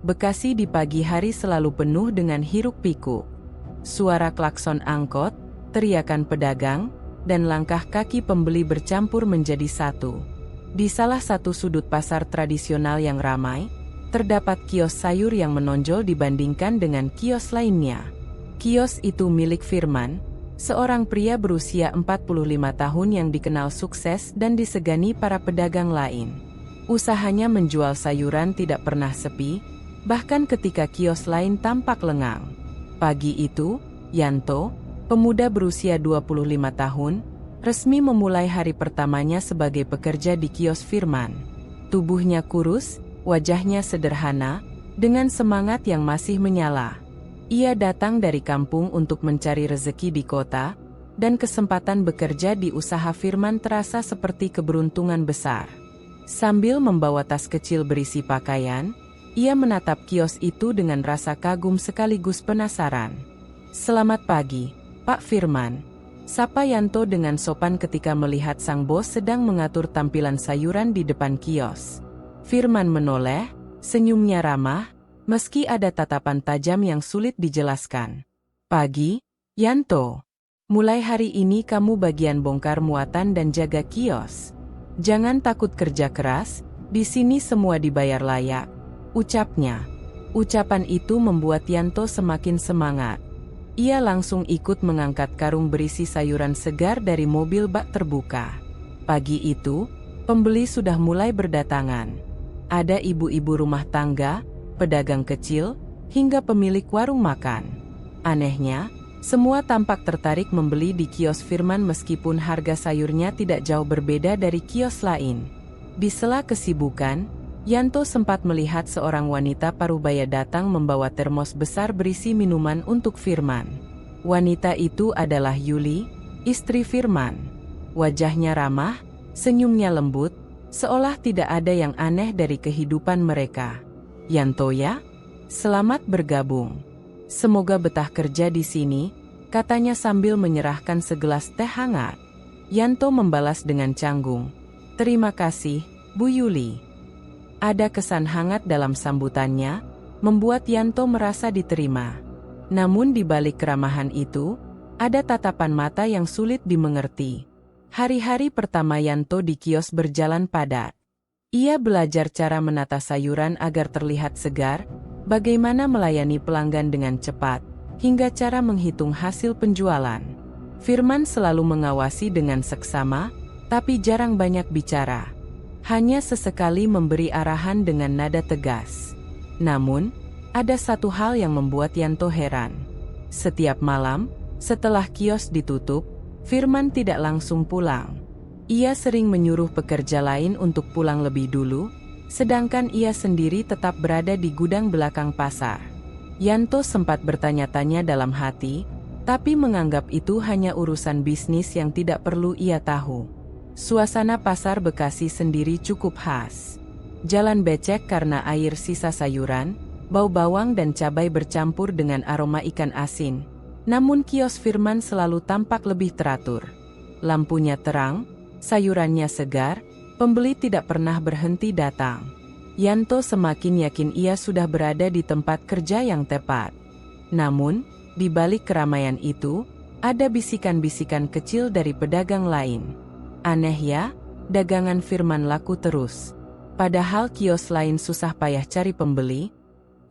Bekasi di pagi hari selalu penuh dengan hiruk-pikuk. Suara klakson angkot, teriakan pedagang, dan langkah kaki pembeli bercampur menjadi satu. Di salah satu sudut pasar tradisional yang ramai, terdapat kios sayur yang menonjol dibandingkan dengan kios lainnya. Kios itu milik Firman, seorang pria berusia 45 tahun yang dikenal sukses dan disegani para pedagang lain. Usahanya menjual sayuran tidak pernah sepi, bahkan ketika kios lain tampak lengang. Pagi itu, Yanto, pemuda berusia 25 tahun, resmi memulai hari pertamanya sebagai pekerja di kios Firman. Tubuhnya kurus, wajahnya sederhana, dengan semangat yang masih menyala. Ia datang dari kampung untuk mencari rezeki di kota, dan kesempatan bekerja di usaha Firman terasa seperti keberuntungan besar. Sambil membawa tas kecil berisi pakaian, ia menatap kios itu dengan rasa kagum sekaligus penasaran. "Selamat pagi, Pak Firman," sapa Yanto dengan sopan ketika melihat sang bos sedang mengatur tampilan sayuran di depan kios. Firman menoleh, senyumnya ramah, meski ada tatapan tajam yang sulit dijelaskan. "Pagi, Yanto. Mulai hari ini kamu bagian bongkar muatan dan jaga kios. Jangan takut kerja keras, di sini semua dibayar layak," ucapnya. Ucapan itu membuat Yanto semakin semangat. Ia langsung ikut mengangkat karung berisi sayuran segar dari mobil bak terbuka. Pagi itu, pembeli sudah mulai berdatangan. Ada ibu-ibu rumah tangga, pedagang kecil, hingga pemilik warung makan. Anehnya, semua tampak tertarik membeli di kios Firman meskipun harga sayurnya tidak jauh berbeda dari kios lain. Di sela kesibukan, Yanto sempat melihat seorang wanita parubaya datang membawa termos besar berisi minuman untuk Firman. Wanita itu adalah Yuli, istri Firman. Wajahnya ramah, senyumnya lembut, seolah tidak ada yang aneh dari kehidupan mereka. "Yanto ya? Selamat bergabung. Semoga betah kerja di sini," katanya sambil menyerahkan segelas teh hangat. Yanto membalas dengan canggung, "Terima kasih, Bu Yuli." Ada kesan hangat dalam sambutannya, membuat Yanto merasa diterima. Namun di balik keramahan itu, ada tatapan mata yang sulit dimengerti. Hari-hari pertama Yanto di kios berjalan padat. Ia belajar cara menata sayuran agar terlihat segar, bagaimana melayani pelanggan dengan cepat, hingga cara menghitung hasil penjualan. Firman selalu mengawasi dengan seksama, tapi jarang banyak bicara. Hanya sesekali memberi arahan dengan nada tegas. Namun, ada satu hal yang membuat Yanto heran. Setiap malam, setelah kios ditutup, Firman tidak langsung pulang. Ia sering menyuruh pekerja lain untuk pulang lebih dulu, sedangkan ia sendiri tetap berada di gudang belakang pasar. Yanto sempat bertanya-tanya dalam hati, tapi menganggap itu hanya urusan bisnis yang tidak perlu ia tahu. Suasana pasar Bekasi sendiri cukup khas. Jalan becek karena air sisa sayuran, bau bawang dan cabai bercampur dengan aroma ikan asin. Namun kios Firman selalu tampak lebih teratur. Lampunya terang, sayurannya segar, pembeli tidak pernah berhenti datang. Yanto semakin yakin ia sudah berada di tempat kerja yang tepat. Namun, di balik keramaian itu, ada bisikan-bisikan kecil dari pedagang lain. "Aneh ya, dagangan Firman laku terus. Padahal kios lain susah payah cari pembeli,"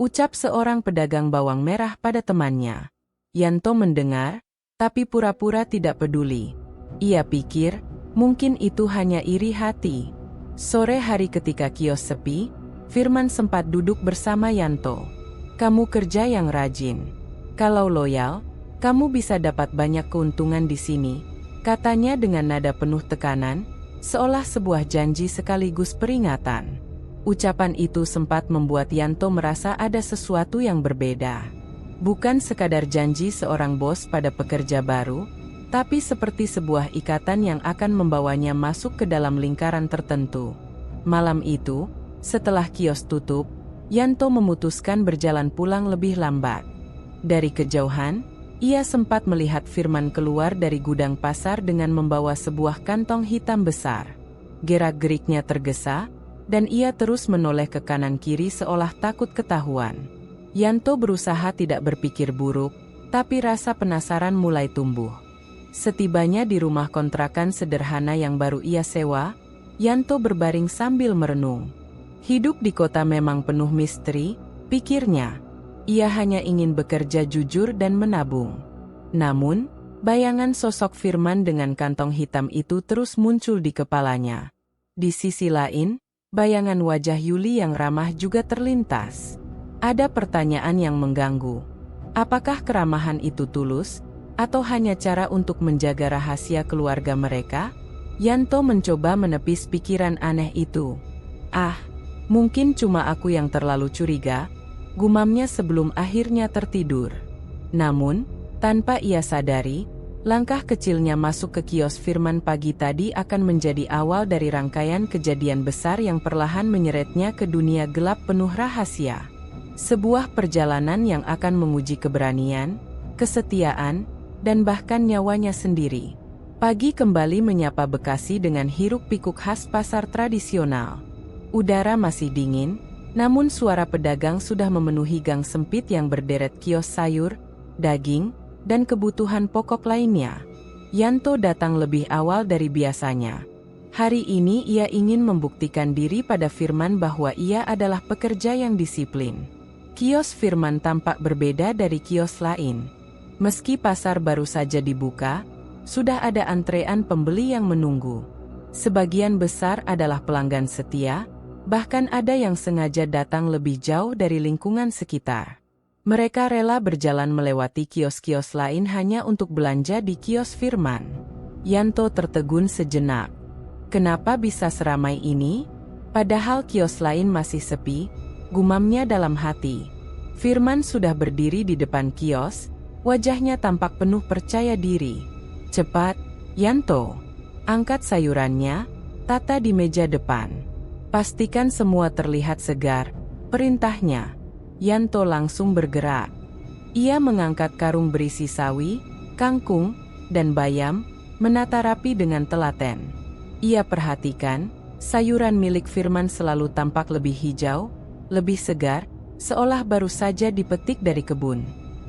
ucap seorang pedagang bawang merah pada temannya. Yanto mendengar, tapi pura-pura tidak peduli. Ia pikir, mungkin itu hanya iri hati. Sore hari ketika kios sepi, Firman sempat duduk bersama Yanto. "Kamu kerja yang rajin. Kalau loyal, kamu bisa dapat banyak keuntungan di sini," katanya dengan nada penuh tekanan, seolah sebuah janji sekaligus peringatan. Ucapan itu sempat membuat Yanto merasa ada sesuatu yang berbeda. Bukan sekadar janji seorang bos pada pekerja baru, tapi seperti sebuah ikatan yang akan membawanya masuk ke dalam lingkaran tertentu. Malam itu, setelah kios tutup, Yanto memutuskan berjalan pulang lebih lambat. Dari kejauhan, ia sempat melihat Firman keluar dari gudang pasar dengan membawa sebuah kantong hitam besar. Gerak-geriknya tergesa, dan ia terus menoleh ke kanan-kiri seolah takut ketahuan. Yanto berusaha tidak berpikir buruk, tapi rasa penasaran mulai tumbuh. Setibanya di rumah kontrakan sederhana yang baru ia sewa, Yanto berbaring sambil merenung. Hidup di kota memang penuh misteri, pikirnya. Ia hanya ingin bekerja jujur dan menabung. Namun, bayangan sosok Firman dengan kantong hitam itu terus muncul di kepalanya. Di sisi lain, bayangan wajah Yuli yang ramah juga terlintas. Ada pertanyaan yang mengganggu. Apakah keramahan itu tulus, atau hanya cara untuk menjaga rahasia keluarga mereka? Yanto mencoba menepis pikiran aneh itu. Ah, mungkin cuma aku yang terlalu curiga, gumamnya sebelum akhirnya tertidur. Namun, tanpa ia sadari, langkah kecilnya masuk ke kios Firman pagi tadi akan menjadi awal dari rangkaian kejadian besar yang perlahan menyeretnya ke dunia gelap penuh rahasia. Sebuah perjalanan yang akan menguji keberanian, kesetiaan, dan bahkan nyawanya sendiri. Pagi kembali menyapa Bekasi dengan hiruk-pikuk khas pasar tradisional. Udara masih dingin, namun suara pedagang sudah memenuhi gang sempit yang berderet kios sayur, daging, dan kebutuhan pokok lainnya. Yanto datang lebih awal dari biasanya. Hari ini ia ingin membuktikan diri pada Firman bahwa ia adalah pekerja yang disiplin. Kios Firman tampak berbeda dari kios lain. Meski pasar baru saja dibuka, sudah ada antrean pembeli yang menunggu. Sebagian besar adalah pelanggan setia, bahkan ada yang sengaja datang lebih jauh dari lingkungan sekitar. Mereka rela berjalan melewati kios-kios lain hanya untuk belanja di kios Firman. Yanto tertegun sejenak. Kenapa bisa seramai ini? Padahal kios lain masih sepi, gumamnya dalam hati. Firman sudah berdiri di depan kios, wajahnya tampak penuh percaya diri. Cepat, Yanto. Angkat sayurannya, tata di meja depan. Pastikan semua terlihat segar, perintahnya. Yanto langsung bergerak. Ia mengangkat karung berisi sawi, kangkung, dan bayam, menata rapi dengan telaten. Ia perhatikan, sayuran milik Firman selalu tampak lebih hijau, lebih segar, seolah baru saja dipetik dari kebun.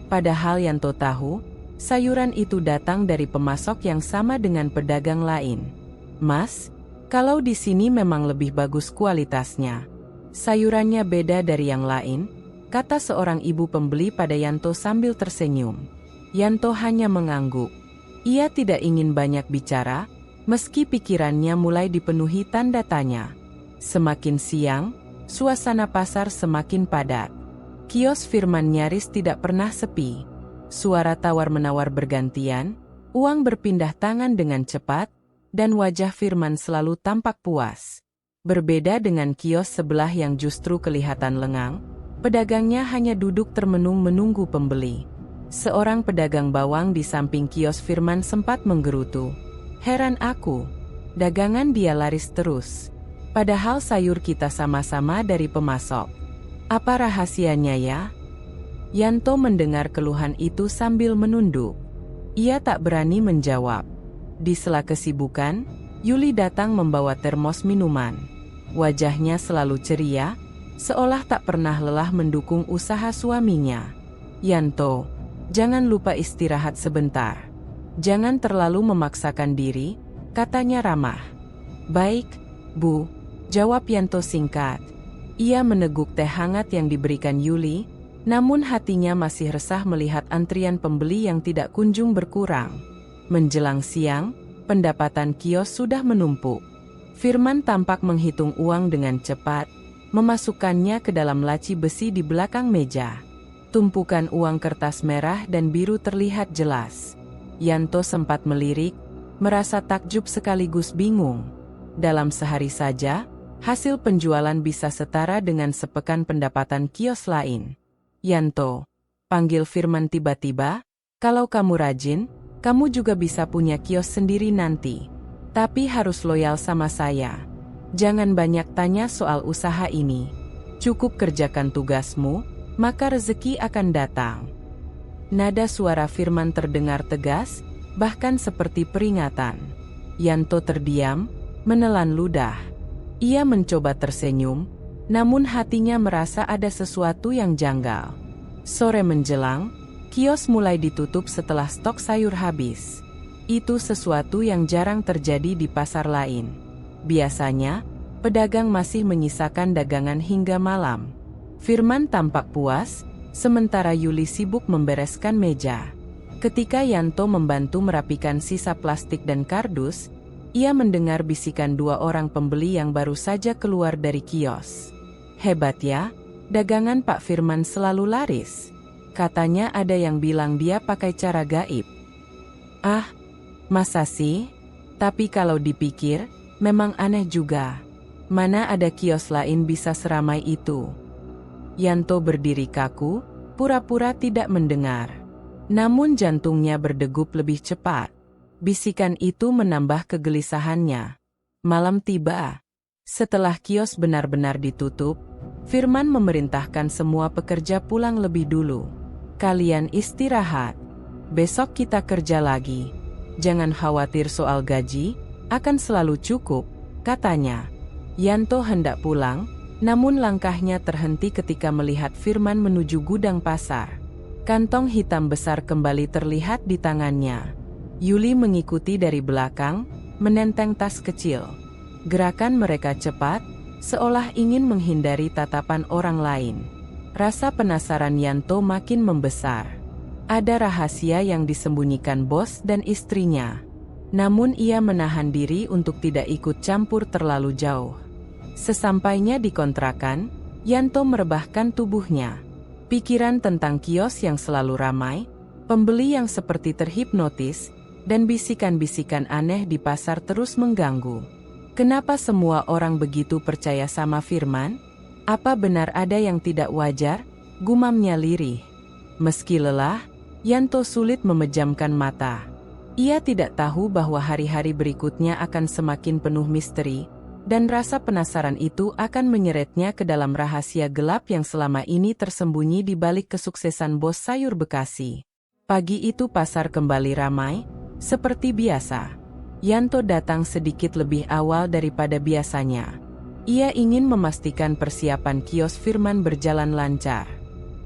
Padahal Yanto tahu, sayuran itu datang dari pemasok yang sama dengan pedagang lain. Mas, kalau di sini memang lebih bagus kualitasnya. Sayurannya beda dari yang lain, kata seorang ibu pembeli pada Yanto sambil tersenyum. Yanto hanya mengangguk. Ia tidak ingin banyak bicara, meski pikirannya mulai dipenuhi tanda tanya. Semakin siang, suasana pasar semakin padat. Kios Firman nyaris tidak pernah sepi. Suara tawar-menawar bergantian, uang berpindah tangan dengan cepat, dan wajah Firman selalu tampak puas. Berbeda dengan kios sebelah yang justru kelihatan lengang, pedagangnya hanya duduk termenung menunggu pembeli. Seorang pedagang bawang di samping kios Firman sempat menggerutu. Heran aku, dagangan dia laris terus. Padahal sayur kita sama-sama dari pemasok. Apa rahasianya ya? Yanto mendengar keluhan itu sambil menunduk. Ia tak berani menjawab. Di sela kesibukan, Yuli datang membawa termos minuman. Wajahnya selalu ceria, seolah tak pernah lelah mendukung usaha suaminya. Yanto, jangan lupa istirahat sebentar. Jangan terlalu memaksakan diri, katanya ramah. Baik, Bu, jawab Yanto singkat. Ia meneguk teh hangat yang diberikan Yuli, namun hatinya masih resah melihat antrian pembeli yang tidak kunjung berkurang. Menjelang siang, pendapatan kios sudah menumpuk. Firman tampak menghitung uang dengan cepat, memasukkannya ke dalam laci besi di belakang meja. Tumpukan uang kertas merah dan biru terlihat jelas. Yanto sempat melirik, merasa takjub sekaligus bingung. Dalam sehari saja, hasil penjualan bisa setara dengan sepekan pendapatan kios lain. Yanto, panggil Firman tiba-tiba, kalau kamu rajin, kamu juga bisa punya kios sendiri nanti. Tapi harus loyal sama saya. Jangan banyak tanya soal usaha ini. Cukup kerjakan tugasmu, maka rezeki akan datang. Nada suara Firman terdengar tegas, bahkan seperti peringatan. Yanto terdiam, menelan ludah. Ia mencoba tersenyum, namun hatinya merasa ada sesuatu yang janggal. Sore menjelang, kios mulai ditutup setelah stok sayur habis. Itu sesuatu yang jarang terjadi di pasar lain. Biasanya, pedagang masih menyisakan dagangan hingga malam. Firman tampak puas, sementara Yuli sibuk membereskan meja. Ketika Yanto membantu merapikan sisa plastik dan kardus, ia mendengar bisikan dua orang pembeli yang baru saja keluar dari kios. "Hebat ya, dagangan Pak Firman selalu laris. Katanya ada yang bilang dia pakai cara gaib." "Ah, masa sih? Tapi kalau dipikir, memang aneh juga. Mana ada kios lain bisa seramai itu?" Yanto berdiri kaku, pura-pura tidak mendengar. Namun jantungnya berdegup lebih cepat. Bisikan itu menambah kegelisahannya. Malam tiba. Setelah kios benar-benar ditutup, Firman memerintahkan semua pekerja pulang lebih dulu. "Kalian istirahat. Besok kita kerja lagi. Jangan khawatir soal gaji, akan selalu cukup," katanya. Yanto hendak pulang, namun langkahnya terhenti ketika melihat Firman menuju gudang pasar. Kantong hitam besar kembali terlihat di tangannya. Yuli mengikuti dari belakang, menenteng tas kecil. Gerakan mereka cepat, seolah ingin menghindari tatapan orang lain. Rasa penasaran Yanto makin membesar. Ada rahasia yang disembunyikan bos dan istrinya. Namun ia menahan diri untuk tidak ikut campur terlalu jauh. Sesampainya di kontrakan, Yanto merebahkan tubuhnya. Pikiran tentang kios yang selalu ramai, pembeli yang seperti terhipnotis, dan bisikan-bisikan aneh di pasar terus mengganggu. Kenapa semua orang begitu percaya sama Firman? Apa benar ada yang tidak wajar? Gumamnya lirih. Meski lelah, Yanto sulit memejamkan mata. Ia tidak tahu bahwa hari-hari berikutnya akan semakin penuh misteri, dan rasa penasaran itu akan menyeretnya ke dalam rahasia gelap yang selama ini tersembunyi di balik kesuksesan bos sayur Bekasi. Pagi itu pasar kembali ramai, seperti biasa. Yanto datang sedikit lebih awal daripada biasanya. Ia ingin memastikan persiapan kios Firman berjalan lancar.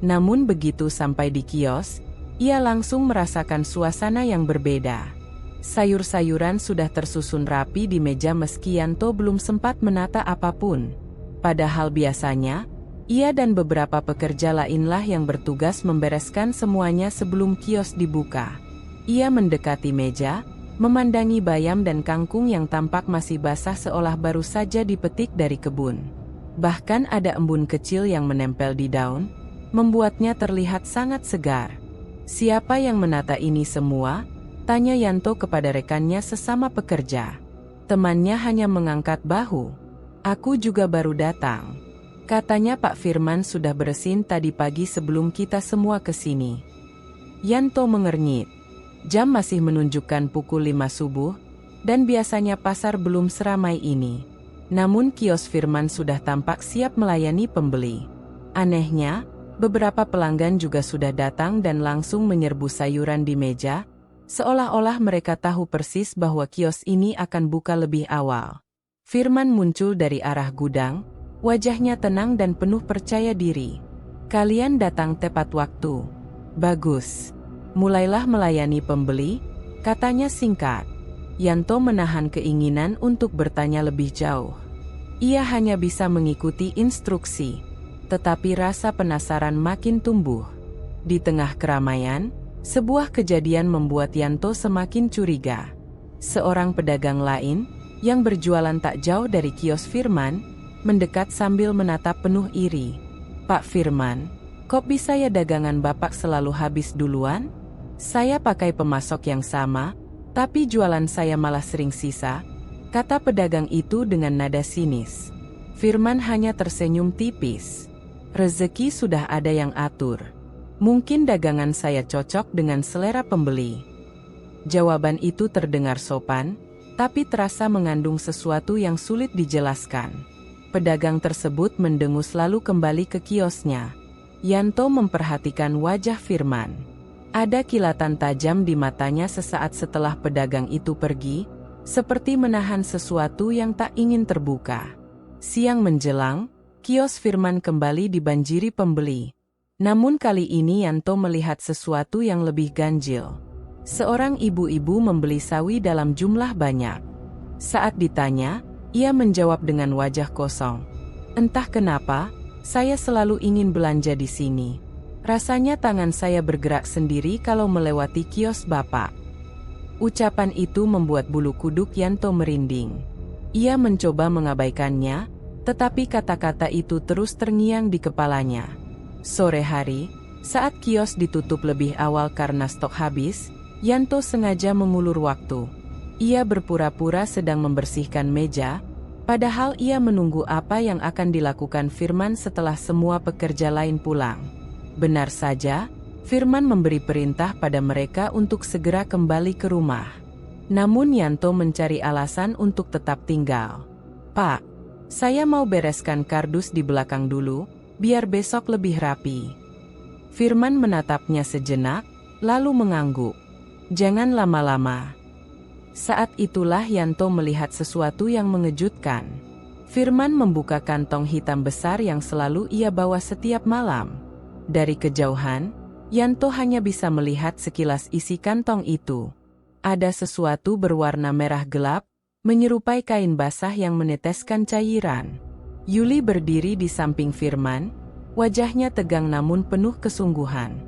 Namun begitu sampai di kios, ia langsung merasakan suasana yang berbeda. Sayur-sayuran sudah tersusun rapi di meja meski Yanto belum sempat menata apapun. Padahal biasanya, ia dan beberapa pekerja lainlah yang bertugas membereskan semuanya sebelum kios dibuka. Ia mendekati meja, memandangi bayam dan kangkung yang tampak masih basah seolah baru saja dipetik dari kebun. Bahkan ada embun kecil yang menempel di daun, membuatnya terlihat sangat segar. "Siapa yang menata ini semua?" tanya Yanto kepada rekannya sesama pekerja. Temannya hanya mengangkat bahu. "Aku juga baru datang. Katanya Pak Firman sudah beresin tadi pagi sebelum kita semua ke sini." Yanto mengernyit. Jam masih menunjukkan pukul 5 subuh, dan biasanya pasar belum seramai ini. Namun kios Firman sudah tampak siap melayani pembeli. Anehnya, beberapa pelanggan juga sudah datang dan langsung menyerbu sayuran di meja, seolah-olah mereka tahu persis bahwa kios ini akan buka lebih awal. Firman muncul dari arah gudang, wajahnya tenang dan penuh percaya diri. "Kalian datang tepat waktu. Bagus. Mulailah melayani pembeli," katanya singkat. Yanto menahan keinginan untuk bertanya lebih jauh. Ia hanya bisa mengikuti instruksi, tetapi rasa penasaran makin tumbuh. Di tengah keramaian, sebuah kejadian membuat Yanto semakin curiga. Seorang pedagang lain, yang berjualan tak jauh dari kios Firman, mendekat sambil menatap penuh iri. "Pak Firman, kok bisa ya dagangan Bapak selalu habis duluan? Saya pakai pemasok yang sama, tapi jualan saya malah sering sisa," kata pedagang itu dengan nada sinis. Firman hanya tersenyum tipis. "Rezeki sudah ada yang atur. Mungkin dagangan saya cocok dengan selera pembeli." Jawaban itu terdengar sopan, tapi terasa mengandung sesuatu yang sulit dijelaskan. Pedagang tersebut mendengus lalu kembali ke kiosnya. Yanto memperhatikan wajah Firman. Ada kilatan tajam di matanya sesaat setelah pedagang itu pergi, seperti menahan sesuatu yang tak ingin terbuka. Siang menjelang, kios Firman kembali dibanjiri pembeli. Namun kali ini Yanto melihat sesuatu yang lebih ganjil. Seorang ibu-ibu membeli sawi dalam jumlah banyak. Saat ditanya, ia menjawab dengan wajah kosong. Entah kenapa, saya selalu ingin belanja di sini. Rasanya tangan saya bergerak sendiri kalau melewati kios Bapak. Ucapan itu membuat bulu kuduk Yanto merinding. Ia mencoba mengabaikannya, tetapi kata-kata itu terus terngiang di kepalanya. Sore hari, saat kios ditutup lebih awal karena stok habis, Yanto sengaja mengulur waktu. Ia berpura-pura sedang membersihkan meja, padahal ia menunggu apa yang akan dilakukan Firman setelah semua pekerja lain pulang. Benar saja, Firman memberi perintah pada mereka untuk segera kembali ke rumah. Namun Yanto mencari alasan untuk tetap tinggal. Pak, saya mau bereskan kardus di belakang dulu, biar besok lebih rapi. Firman menatapnya sejenak, lalu mengangguk. Jangan lama-lama. Saat itulah Yanto melihat sesuatu yang mengejutkan. Firman membuka kantong hitam besar yang selalu ia bawa setiap malam. Dari kejauhan, Yanto hanya bisa melihat sekilas isi kantong itu. Ada sesuatu berwarna merah gelap, menyerupai kain basah yang meneteskan cairan. Yuli berdiri di samping Firman, wajahnya tegang namun penuh kesungguhan.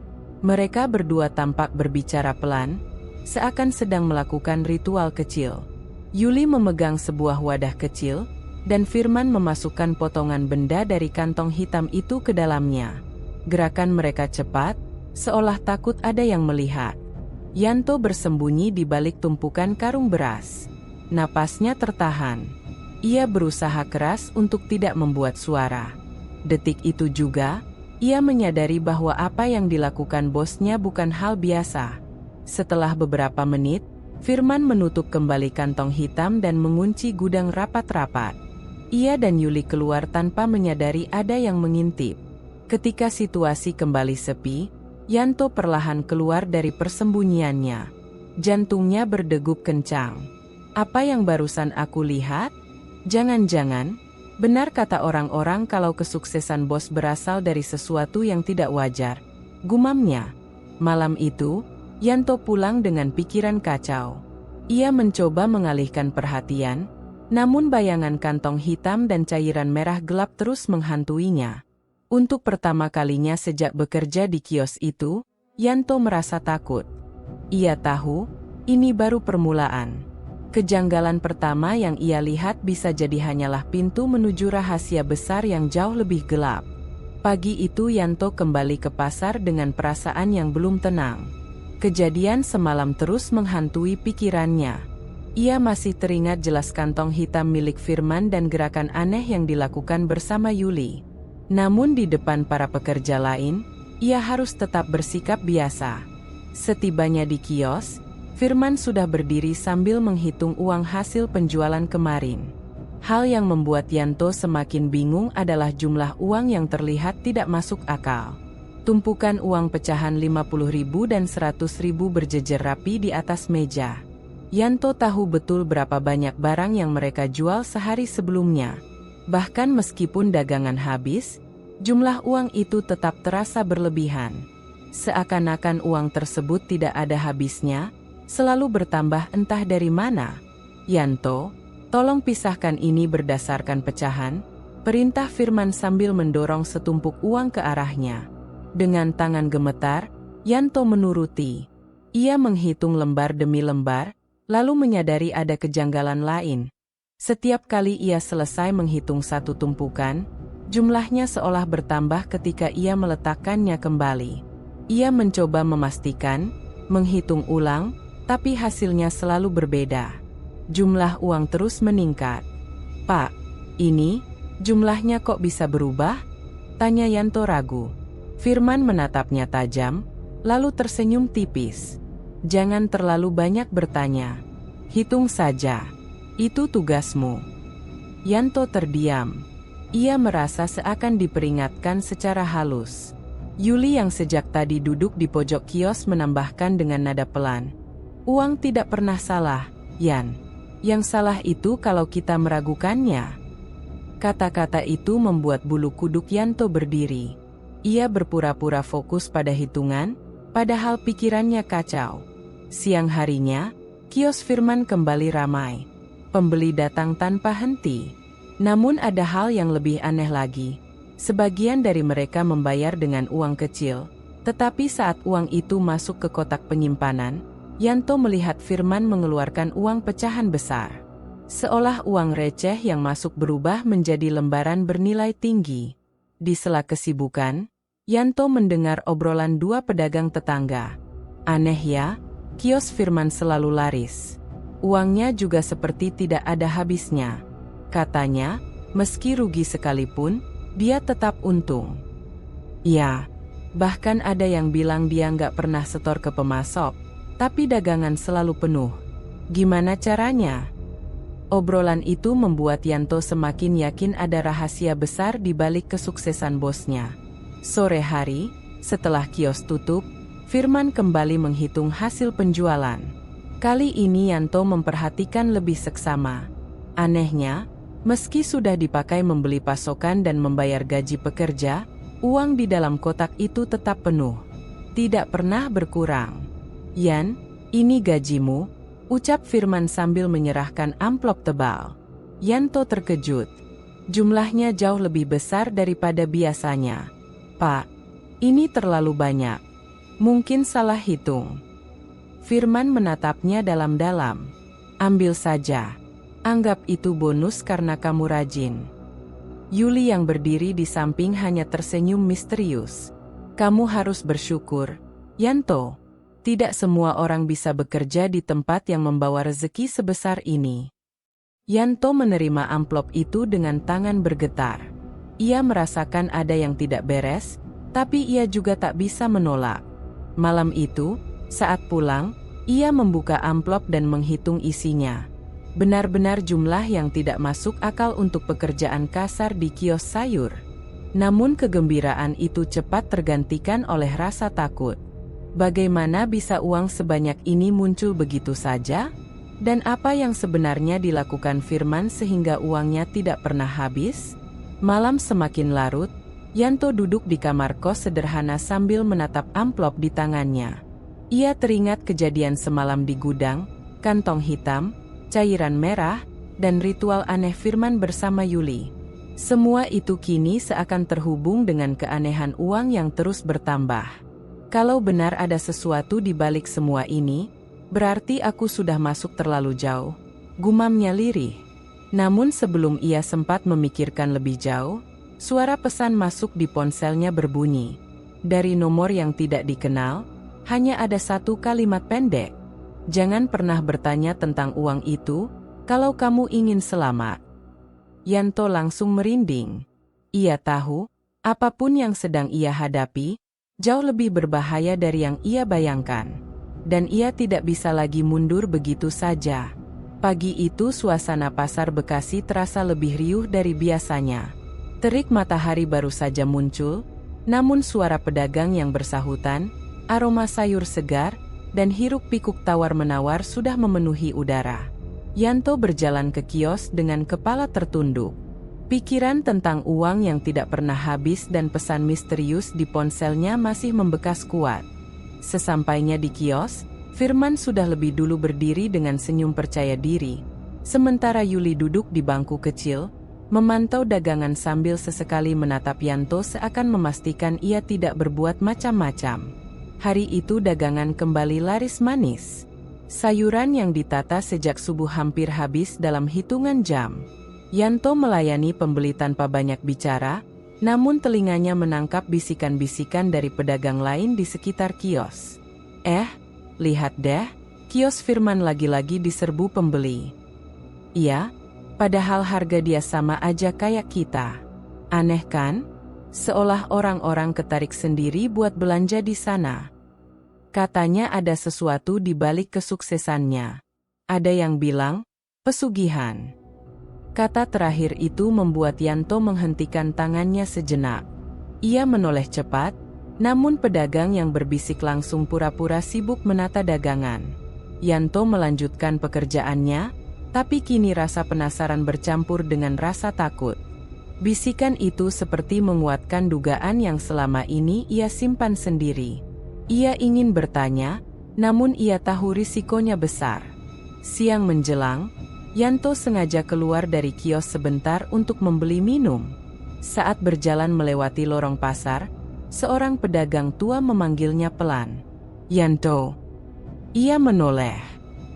Mereka berdua tampak berbicara pelan, seakan sedang melakukan ritual kecil. Yuli memegang sebuah wadah kecil, dan Firman memasukkan potongan benda dari kantong hitam itu ke dalamnya. Gerakan mereka cepat, seolah takut ada yang melihat. Yanto bersembunyi di balik tumpukan karung beras. Napasnya tertahan. Ia berusaha keras untuk tidak membuat suara. Detik itu juga, ia menyadari bahwa apa yang dilakukan bosnya bukan hal biasa. Setelah beberapa menit, Firman menutup kembali kantong hitam dan mengunci gudang rapat-rapat. Ia dan Yuli keluar tanpa menyadari ada yang mengintip. Ketika situasi kembali sepi, Yanto perlahan keluar dari persembunyiannya. Jantungnya berdegup kencang. Apa yang barusan aku lihat? Jangan-jangan, benar kata orang-orang kalau kesuksesan bos berasal dari sesuatu yang tidak wajar. Gumamnya. Malam itu, Yanto pulang dengan pikiran kacau. Ia mencoba mengalihkan perhatian, namun bayangan kantong hitam dan cairan merah gelap terus menghantuinya. Untuk pertama kalinya sejak bekerja di kios itu, Yanto merasa takut. Ia tahu, ini baru permulaan. Kejanggalan pertama yang ia lihat bisa jadi hanyalah pintu menuju rahasia besar yang jauh lebih gelap. Pagi itu Yanto kembali ke pasar dengan perasaan yang belum tenang. Kejadian semalam terus menghantui pikirannya. Ia masih teringat jelas kantong hitam milik Firman dan gerakan aneh yang dilakukan bersama Yuli. Namun di depan para pekerja lain, ia harus tetap bersikap biasa. Setibanya di kios, Firman sudah berdiri sambil menghitung uang hasil penjualan kemarin. Hal yang membuat Yanto semakin bingung adalah jumlah uang yang terlihat tidak masuk akal. Tumpukan uang pecahan 50.000 dan 100.000 berjejer rapi di atas meja. Yanto tahu betul berapa banyak barang yang mereka jual sehari sebelumnya. Bahkan meskipun dagangan habis, jumlah uang itu tetap terasa berlebihan. Seakan-akan uang tersebut tidak ada habisnya, selalu bertambah entah dari mana. Yanto, tolong pisahkan ini berdasarkan pecahan, perintah Firman sambil mendorong setumpuk uang ke arahnya. Dengan tangan gemetar, Yanto menuruti. Ia menghitung lembar demi lembar, lalu menyadari ada kejanggalan lain. Setiap kali ia selesai menghitung satu tumpukan, jumlahnya seolah bertambah ketika ia meletakkannya kembali. Ia mencoba memastikan, menghitung ulang, tapi hasilnya selalu berbeda. Jumlah uang terus meningkat. "Pak, ini, jumlahnya kok bisa berubah?" tanya Yanto ragu. Firman menatapnya tajam, lalu tersenyum tipis. "Jangan terlalu banyak bertanya. Hitung saja. Itu tugasmu." Yanto terdiam. Ia merasa seakan diperingatkan secara halus. Yuli yang sejak tadi duduk di pojok kios menambahkan dengan nada pelan. "Uang tidak pernah salah, Yan. Yang salah itu kalau kita meragukannya." Kata-kata itu membuat bulu kuduk Yanto berdiri. Ia berpura-pura fokus pada hitungan, padahal pikirannya kacau. Siang harinya, kios Firman kembali ramai. Pembeli datang tanpa henti. Namun ada hal yang lebih aneh lagi. Sebagian dari mereka membayar dengan uang kecil, tetapi saat uang itu masuk ke kotak penyimpanan, Yanto melihat Firman mengeluarkan uang pecahan besar. Seolah uang receh yang masuk berubah menjadi lembaran bernilai tinggi. Di sela kesibukan, Yanto mendengar obrolan dua pedagang tetangga. Aneh ya, kios Firman selalu laris. Uangnya juga seperti tidak ada habisnya. Katanya, meski rugi sekalipun, dia tetap untung. Ya, bahkan ada yang bilang dia nggak pernah setor ke pemasok, tapi dagangan selalu penuh. Gimana caranya? Obrolan itu membuat Yanto semakin yakin ada rahasia besar di balik kesuksesan bosnya. Sore hari, setelah kios tutup, Firman kembali menghitung hasil penjualan. Kali ini Yanto memperhatikan lebih seksama. Anehnya, meski sudah dipakai membeli pasokan dan membayar gaji pekerja, uang di dalam kotak itu tetap penuh. Tidak pernah berkurang. "Yan, ini gajimu," ucap Firman sambil menyerahkan amplop tebal. Yanto terkejut. Jumlahnya jauh lebih besar daripada biasanya. "Pak, ini terlalu banyak. Mungkin salah hitung." Firman menatapnya dalam-dalam. "Ambil saja. Anggap itu bonus karena kamu rajin." Yuli yang berdiri di samping hanya tersenyum misterius. "Kamu harus bersyukur, Yanto. Tidak semua orang bisa bekerja di tempat yang membawa rezeki sebesar ini." Yanto menerima amplop itu dengan tangan bergetar. Ia merasakan ada yang tidak beres, tapi ia juga tak bisa menolak. Malam itu, saat pulang, ia membuka amplop dan menghitung isinya. Benar-benar jumlah yang tidak masuk akal untuk pekerjaan kasar di kios sayur. Namun kegembiraan itu cepat tergantikan oleh rasa takut. Bagaimana bisa uang sebanyak ini muncul begitu saja? Dan apa yang sebenarnya dilakukan Firman sehingga uangnya tidak pernah habis? Malam semakin larut, Yanto duduk di kamar kos sederhana sambil menatap amplop di tangannya. Ia teringat kejadian semalam di gudang, kantong hitam, cairan merah, dan ritual aneh Firman bersama Yuli. Semua itu kini seakan terhubung dengan keanehan uang yang terus bertambah. Kalau benar ada sesuatu di balik semua ini, berarti aku sudah masuk terlalu jauh, gumamnya lirih. Namun sebelum ia sempat memikirkan lebih jauh, suara pesan masuk di ponselnya berbunyi. Dari nomor yang tidak dikenal, hanya ada satu kalimat pendek. "Jangan pernah bertanya tentang uang itu, kalau kamu ingin selamat." Yanto langsung merinding. Ia tahu, apapun yang sedang ia hadapi, jauh lebih berbahaya dari yang ia bayangkan. Dan ia tidak bisa lagi mundur begitu saja. Pagi itu suasana pasar Bekasi terasa lebih riuh dari biasanya. Terik matahari baru saja muncul, namun suara pedagang yang bersahutan, aroma sayur segar, dan hiruk-pikuk tawar-menawar sudah memenuhi udara. Yanto berjalan ke kios dengan kepala tertunduk. Pikiran tentang uang yang tidak pernah habis dan pesan misterius di ponselnya masih membekas kuat. Sesampainya di kios, Firman sudah lebih dulu berdiri dengan senyum percaya diri. Sementara Yuli duduk di bangku kecil, memantau dagangan sambil sesekali menatap Yanto seakan memastikan ia tidak berbuat macam-macam. Hari itu dagangan kembali laris manis. Sayuran yang ditata sejak subuh hampir habis dalam hitungan jam. Yanto melayani pembeli tanpa banyak bicara, namun telinganya menangkap bisikan-bisikan dari pedagang lain di sekitar kios. Lihat deh, kios Firman lagi-lagi diserbu pembeli." "Iya, padahal harga dia sama aja kayak kita. Aneh kan? Seolah orang-orang ketarik sendiri buat belanja di sana." Katanya ada sesuatu di balik kesuksesannya. Ada yang bilang, pesugihan. Kata terakhir itu membuat Yanto menghentikan tangannya sejenak. Ia menoleh cepat, namun pedagang yang berbisik langsung pura-pura sibuk menata dagangan. Yanto melanjutkan pekerjaannya, tapi kini rasa penasaran bercampur dengan rasa takut. Bisikan itu seperti menguatkan dugaan yang selama ini ia simpan sendiri. Ia ingin bertanya, namun ia tahu risikonya besar. Siang menjelang, Yanto sengaja keluar dari kios sebentar untuk membeli minum. Saat berjalan melewati lorong pasar, seorang pedagang tua memanggilnya pelan. "Yanto." Ia menoleh.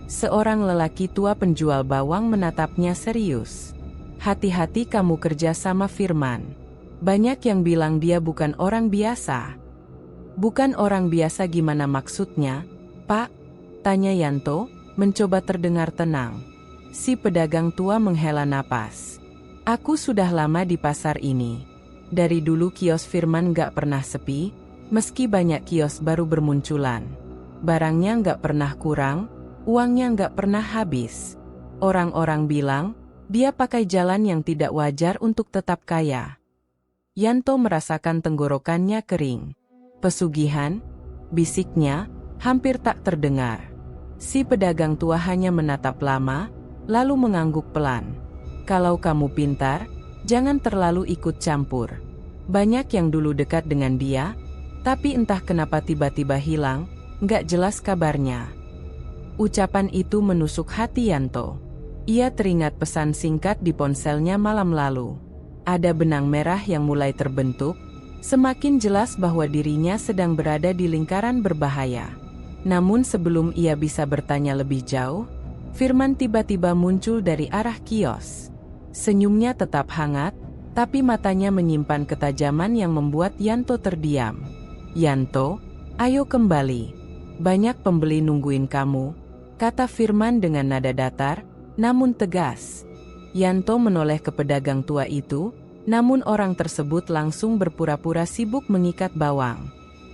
Seorang lelaki tua penjual bawang menatapnya serius. "Hati-hati kamu kerja sama Firman. Banyak yang bilang dia bukan orang biasa." "Bukan orang biasa gimana maksudnya, Pak?" tanya Yanto, mencoba terdengar tenang. Si pedagang tua menghela napas. "Aku sudah lama di pasar ini. Dari dulu kios Firman gak pernah sepi, meski banyak kios baru bermunculan. Barangnya gak pernah kurang, uangnya gak pernah habis. Orang-orang bilang, dia pakai jalan yang tidak wajar untuk tetap kaya." Yanto merasakan tenggorokannya kering. "Pesugihan?" bisiknya, hampir tak terdengar. Si pedagang tua hanya menatap lama, lalu mengangguk pelan. "Kalau kamu pintar, jangan terlalu ikut campur. Banyak yang dulu dekat dengan dia, tapi entah kenapa tiba-tiba hilang, nggak jelas kabarnya." Ucapan itu menusuk hati Yanto. Ia teringat pesan singkat di ponselnya malam lalu. Ada benang merah yang mulai terbentuk, semakin jelas bahwa dirinya sedang berada di lingkaran berbahaya. Namun sebelum ia bisa bertanya lebih jauh, Firman tiba-tiba muncul dari arah kios. Senyumnya tetap hangat, tapi matanya menyimpan ketajaman yang membuat Yanto terdiam. "Yanto, ayo kembali. Banyak pembeli nungguin kamu," kata Firman dengan nada datar, namun tegas. Yanto menoleh ke pedagang tua itu, namun orang tersebut langsung berpura-pura sibuk mengikat bawang.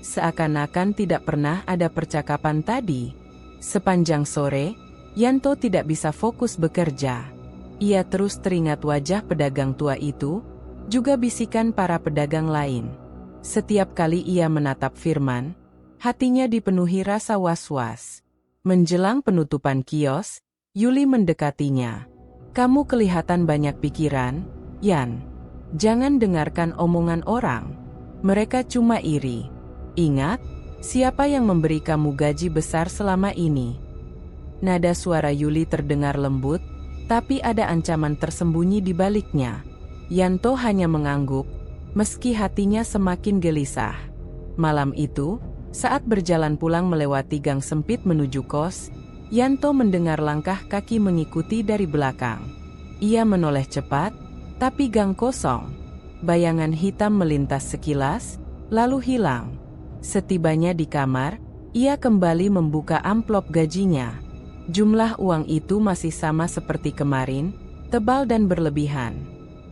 Seakan-akan tidak pernah ada percakapan tadi. Sepanjang sore, Yanto tidak bisa fokus bekerja. Ia terus teringat wajah pedagang tua itu, juga bisikan para pedagang lain. Setiap kali ia menatap Firman, hatinya dipenuhi rasa was-was. Menjelang penutupan kios, Yuli mendekatinya. "Kamu kelihatan banyak pikiran, Yan. Jangan dengarkan omongan orang. Mereka cuma iri. Ingat, siapa yang memberi kamu gaji besar selama ini?" Nada suara Yuli terdengar lembut, tapi ada ancaman tersembunyi di baliknya. Yanto hanya mengangguk, meski hatinya semakin gelisah. Malam itu, saat berjalan pulang melewati gang sempit menuju kos, Yanto mendengar langkah kaki mengikuti dari belakang. Ia menoleh cepat, tapi gang kosong. Bayangan hitam melintas sekilas, lalu hilang. Setibanya di kamar, ia kembali membuka amplop gajinya. Jumlah uang itu masih sama seperti kemarin, tebal dan berlebihan.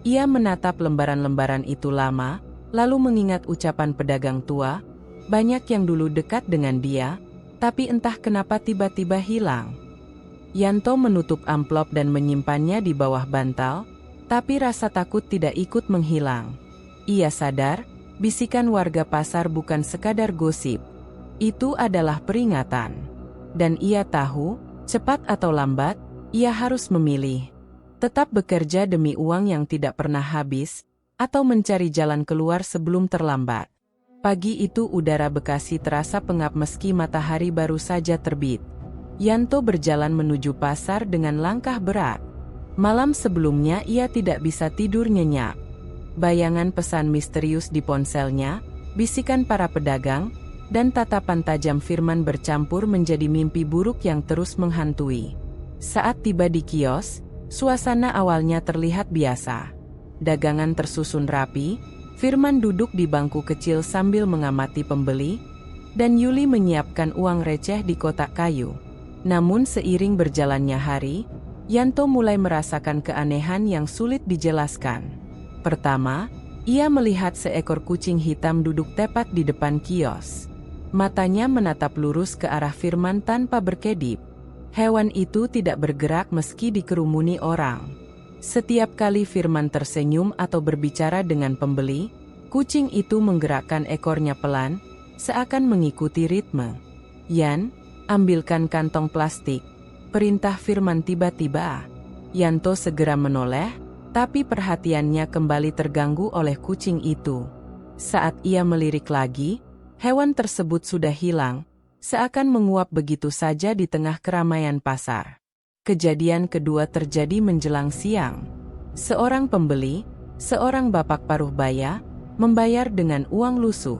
Ia menatap lembaran-lembaran itu lama, lalu mengingat ucapan pedagang tua, banyak yang dulu dekat dengan dia, tapi entah kenapa tiba-tiba hilang. Yanto menutup amplop dan menyimpannya di bawah bantal, tapi rasa takut tidak ikut menghilang. Ia sadar, bisikan warga pasar bukan sekadar gosip. Itu adalah peringatan. Dan ia tahu, cepat atau lambat, ia harus memilih. Tetap bekerja demi uang yang tidak pernah habis, atau mencari jalan keluar sebelum terlambat. Pagi itu udara Bekasi terasa pengap meski matahari baru saja terbit. Yanto berjalan menuju pasar dengan langkah berat. Malam sebelumnya ia tidak bisa tidur nyenyak. Bayangan pesan misterius di ponselnya, bisikan para pedagang, dan tatapan tajam Firman bercampur menjadi mimpi buruk yang terus menghantui. Saat tiba di kios, suasana awalnya terlihat biasa. Dagangan tersusun rapi, Firman duduk di bangku kecil sambil mengamati pembeli, dan Yuli menyiapkan uang receh di kotak kayu. Namun seiring berjalannya hari, Yanto mulai merasakan keanehan yang sulit dijelaskan. Pertama, ia melihat seekor kucing hitam duduk tepat di depan kios. Matanya menatap lurus ke arah Firman tanpa berkedip. Hewan itu tidak bergerak meski dikerumuni orang. Setiap kali Firman tersenyum atau berbicara dengan pembeli, kucing itu menggerakkan ekornya pelan, seakan mengikuti ritme. "Yan, ambilkan kantong plastik," perintah Firman tiba-tiba. Yanto segera menoleh, Tapi perhatiannya kembali terganggu oleh kucing itu. Saat ia melirik lagi, hewan tersebut sudah hilang, seakan menguap begitu saja di tengah keramaian pasar. Kejadian kedua terjadi menjelang siang. Seorang pembeli, seorang bapak paruh baya, membayar dengan uang lusuh.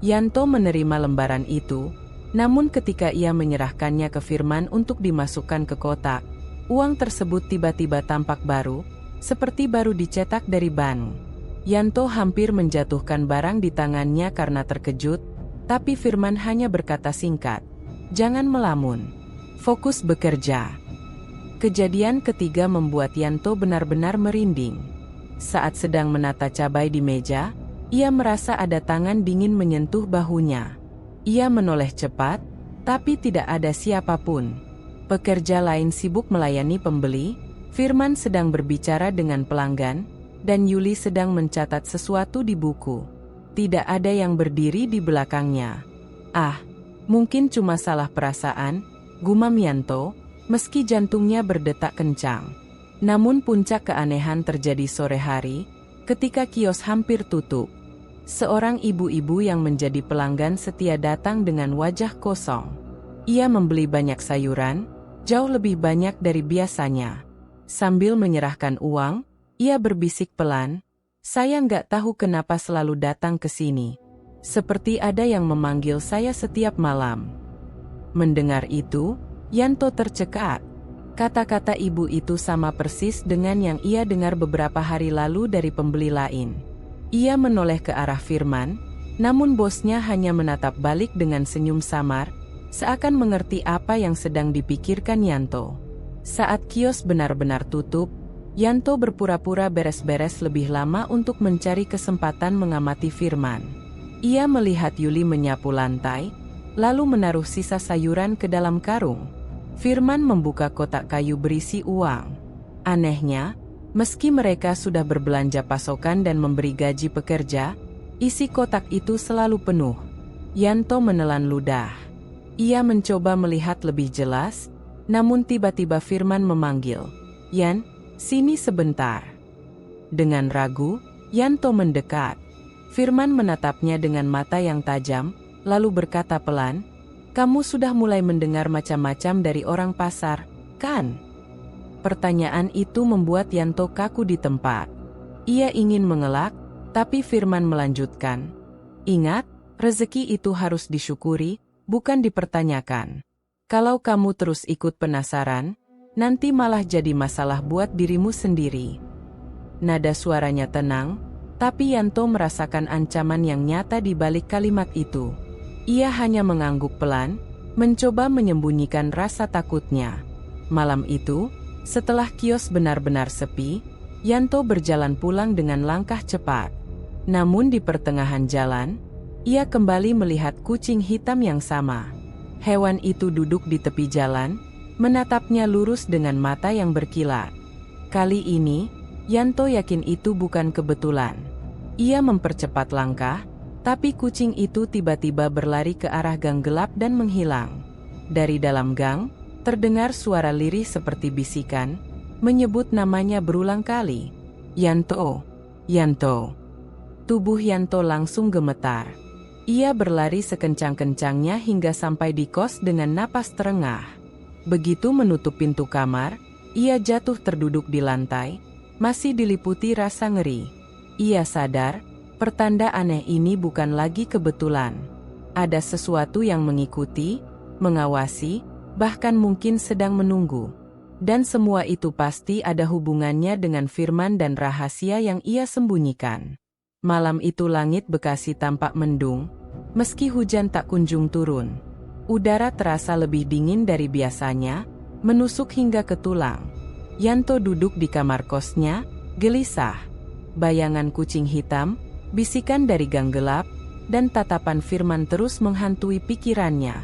Yanto menerima lembaran itu, namun ketika ia menyerahkannya ke Firman untuk dimasukkan ke kotak, uang tersebut tiba-tiba tampak baru, seperti baru dicetak dari ban. Yanto hampir menjatuhkan barang di tangannya karena terkejut, tapi Firman hanya berkata singkat, "Jangan melamun. Fokus bekerja." Kejadian ketiga membuat Yanto benar-benar merinding. Saat sedang menata cabai di meja, ia merasa ada tangan dingin menyentuh bahunya. Ia menoleh cepat, tapi tidak ada siapapun. Pekerja lain sibuk melayani pembeli, Firman sedang berbicara dengan pelanggan, dan Yuli sedang mencatat sesuatu di buku. Tidak ada yang berdiri di belakangnya. "Ah, mungkin cuma salah perasaan," gumam Yanto, meski jantungnya berdetak kencang. Namun puncak keanehan terjadi sore hari, ketika kios hampir tutup. Seorang ibu-ibu yang menjadi pelanggan setia datang dengan wajah kosong. Ia membeli banyak sayuran, jauh lebih banyak dari biasanya. Sambil menyerahkan uang, ia berbisik pelan, "Saya nggak tahu kenapa selalu datang ke sini. Seperti ada yang memanggil saya setiap malam." Mendengar itu, Yanto tercekat. Kata-kata ibu itu sama persis dengan yang ia dengar beberapa hari lalu dari pembeli lain. Ia menoleh ke arah Firman, namun bosnya hanya menatap balik dengan senyum samar, seakan mengerti apa yang sedang dipikirkan Yanto. Saat kios benar-benar tutup, Yanto berpura-pura beres-beres lebih lama untuk mencari kesempatan mengamati Firman. Ia melihat Yuli menyapu lantai, lalu menaruh sisa sayuran ke dalam karung. Firman membuka kotak kayu berisi uang. Anehnya, meski mereka sudah berbelanja pasokan dan memberi gaji pekerja, isi kotak itu selalu penuh. Yanto menelan ludah. Ia mencoba melihat lebih jelas, namun tiba-tiba Firman memanggil, "Yan, sini sebentar." Dengan ragu, Yanto mendekat. Firman menatapnya dengan mata yang tajam, lalu berkata pelan, "Kamu sudah mulai mendengar macam-macam dari orang pasar, kan?" Pertanyaan itu membuat Yanto kaku di tempat. Ia ingin mengelak, tapi Firman melanjutkan, "Ingat, rezeki itu harus disyukuri, bukan dipertanyakan. Kalau kamu terus ikut penasaran, nanti malah jadi masalah buat dirimu sendiri." Nada suaranya tenang, tapi Yanto merasakan ancaman yang nyata di balik kalimat itu. Ia hanya mengangguk pelan, mencoba menyembunyikan rasa takutnya. Malam itu, setelah kios benar-benar sepi, Yanto berjalan pulang dengan langkah cepat. Namun di pertengahan jalan, ia kembali melihat kucing hitam yang sama. Hewan itu duduk di tepi jalan, menatapnya lurus dengan mata yang berkilat. Kali ini, Yanto yakin itu bukan kebetulan. Ia mempercepat langkah, tapi kucing itu tiba-tiba berlari ke arah gang gelap dan menghilang. Dari dalam gang, terdengar suara lirih seperti bisikan, menyebut namanya berulang kali. "Yanto, Yanto." Tubuh Yanto langsung gemetar. Ia berlari sekencang-kencangnya hingga sampai di kos dengan napas terengah. Begitu menutup pintu kamar, ia jatuh terduduk di lantai, masih diliputi rasa ngeri. Ia sadar, pertanda aneh ini bukan lagi kebetulan. Ada sesuatu yang mengikuti, mengawasi, bahkan mungkin sedang menunggu. Dan semua itu pasti ada hubungannya dengan Firman dan rahasia yang ia sembunyikan. Malam itu langit Bekasi tampak mendung, meski hujan tak kunjung turun. Udara terasa lebih dingin dari biasanya, menusuk hingga ke tulang. Yanto duduk di kamar kosnya, gelisah. Bayangan kucing hitam, bisikan dari gang gelap, dan tatapan Firman terus menghantui pikirannya.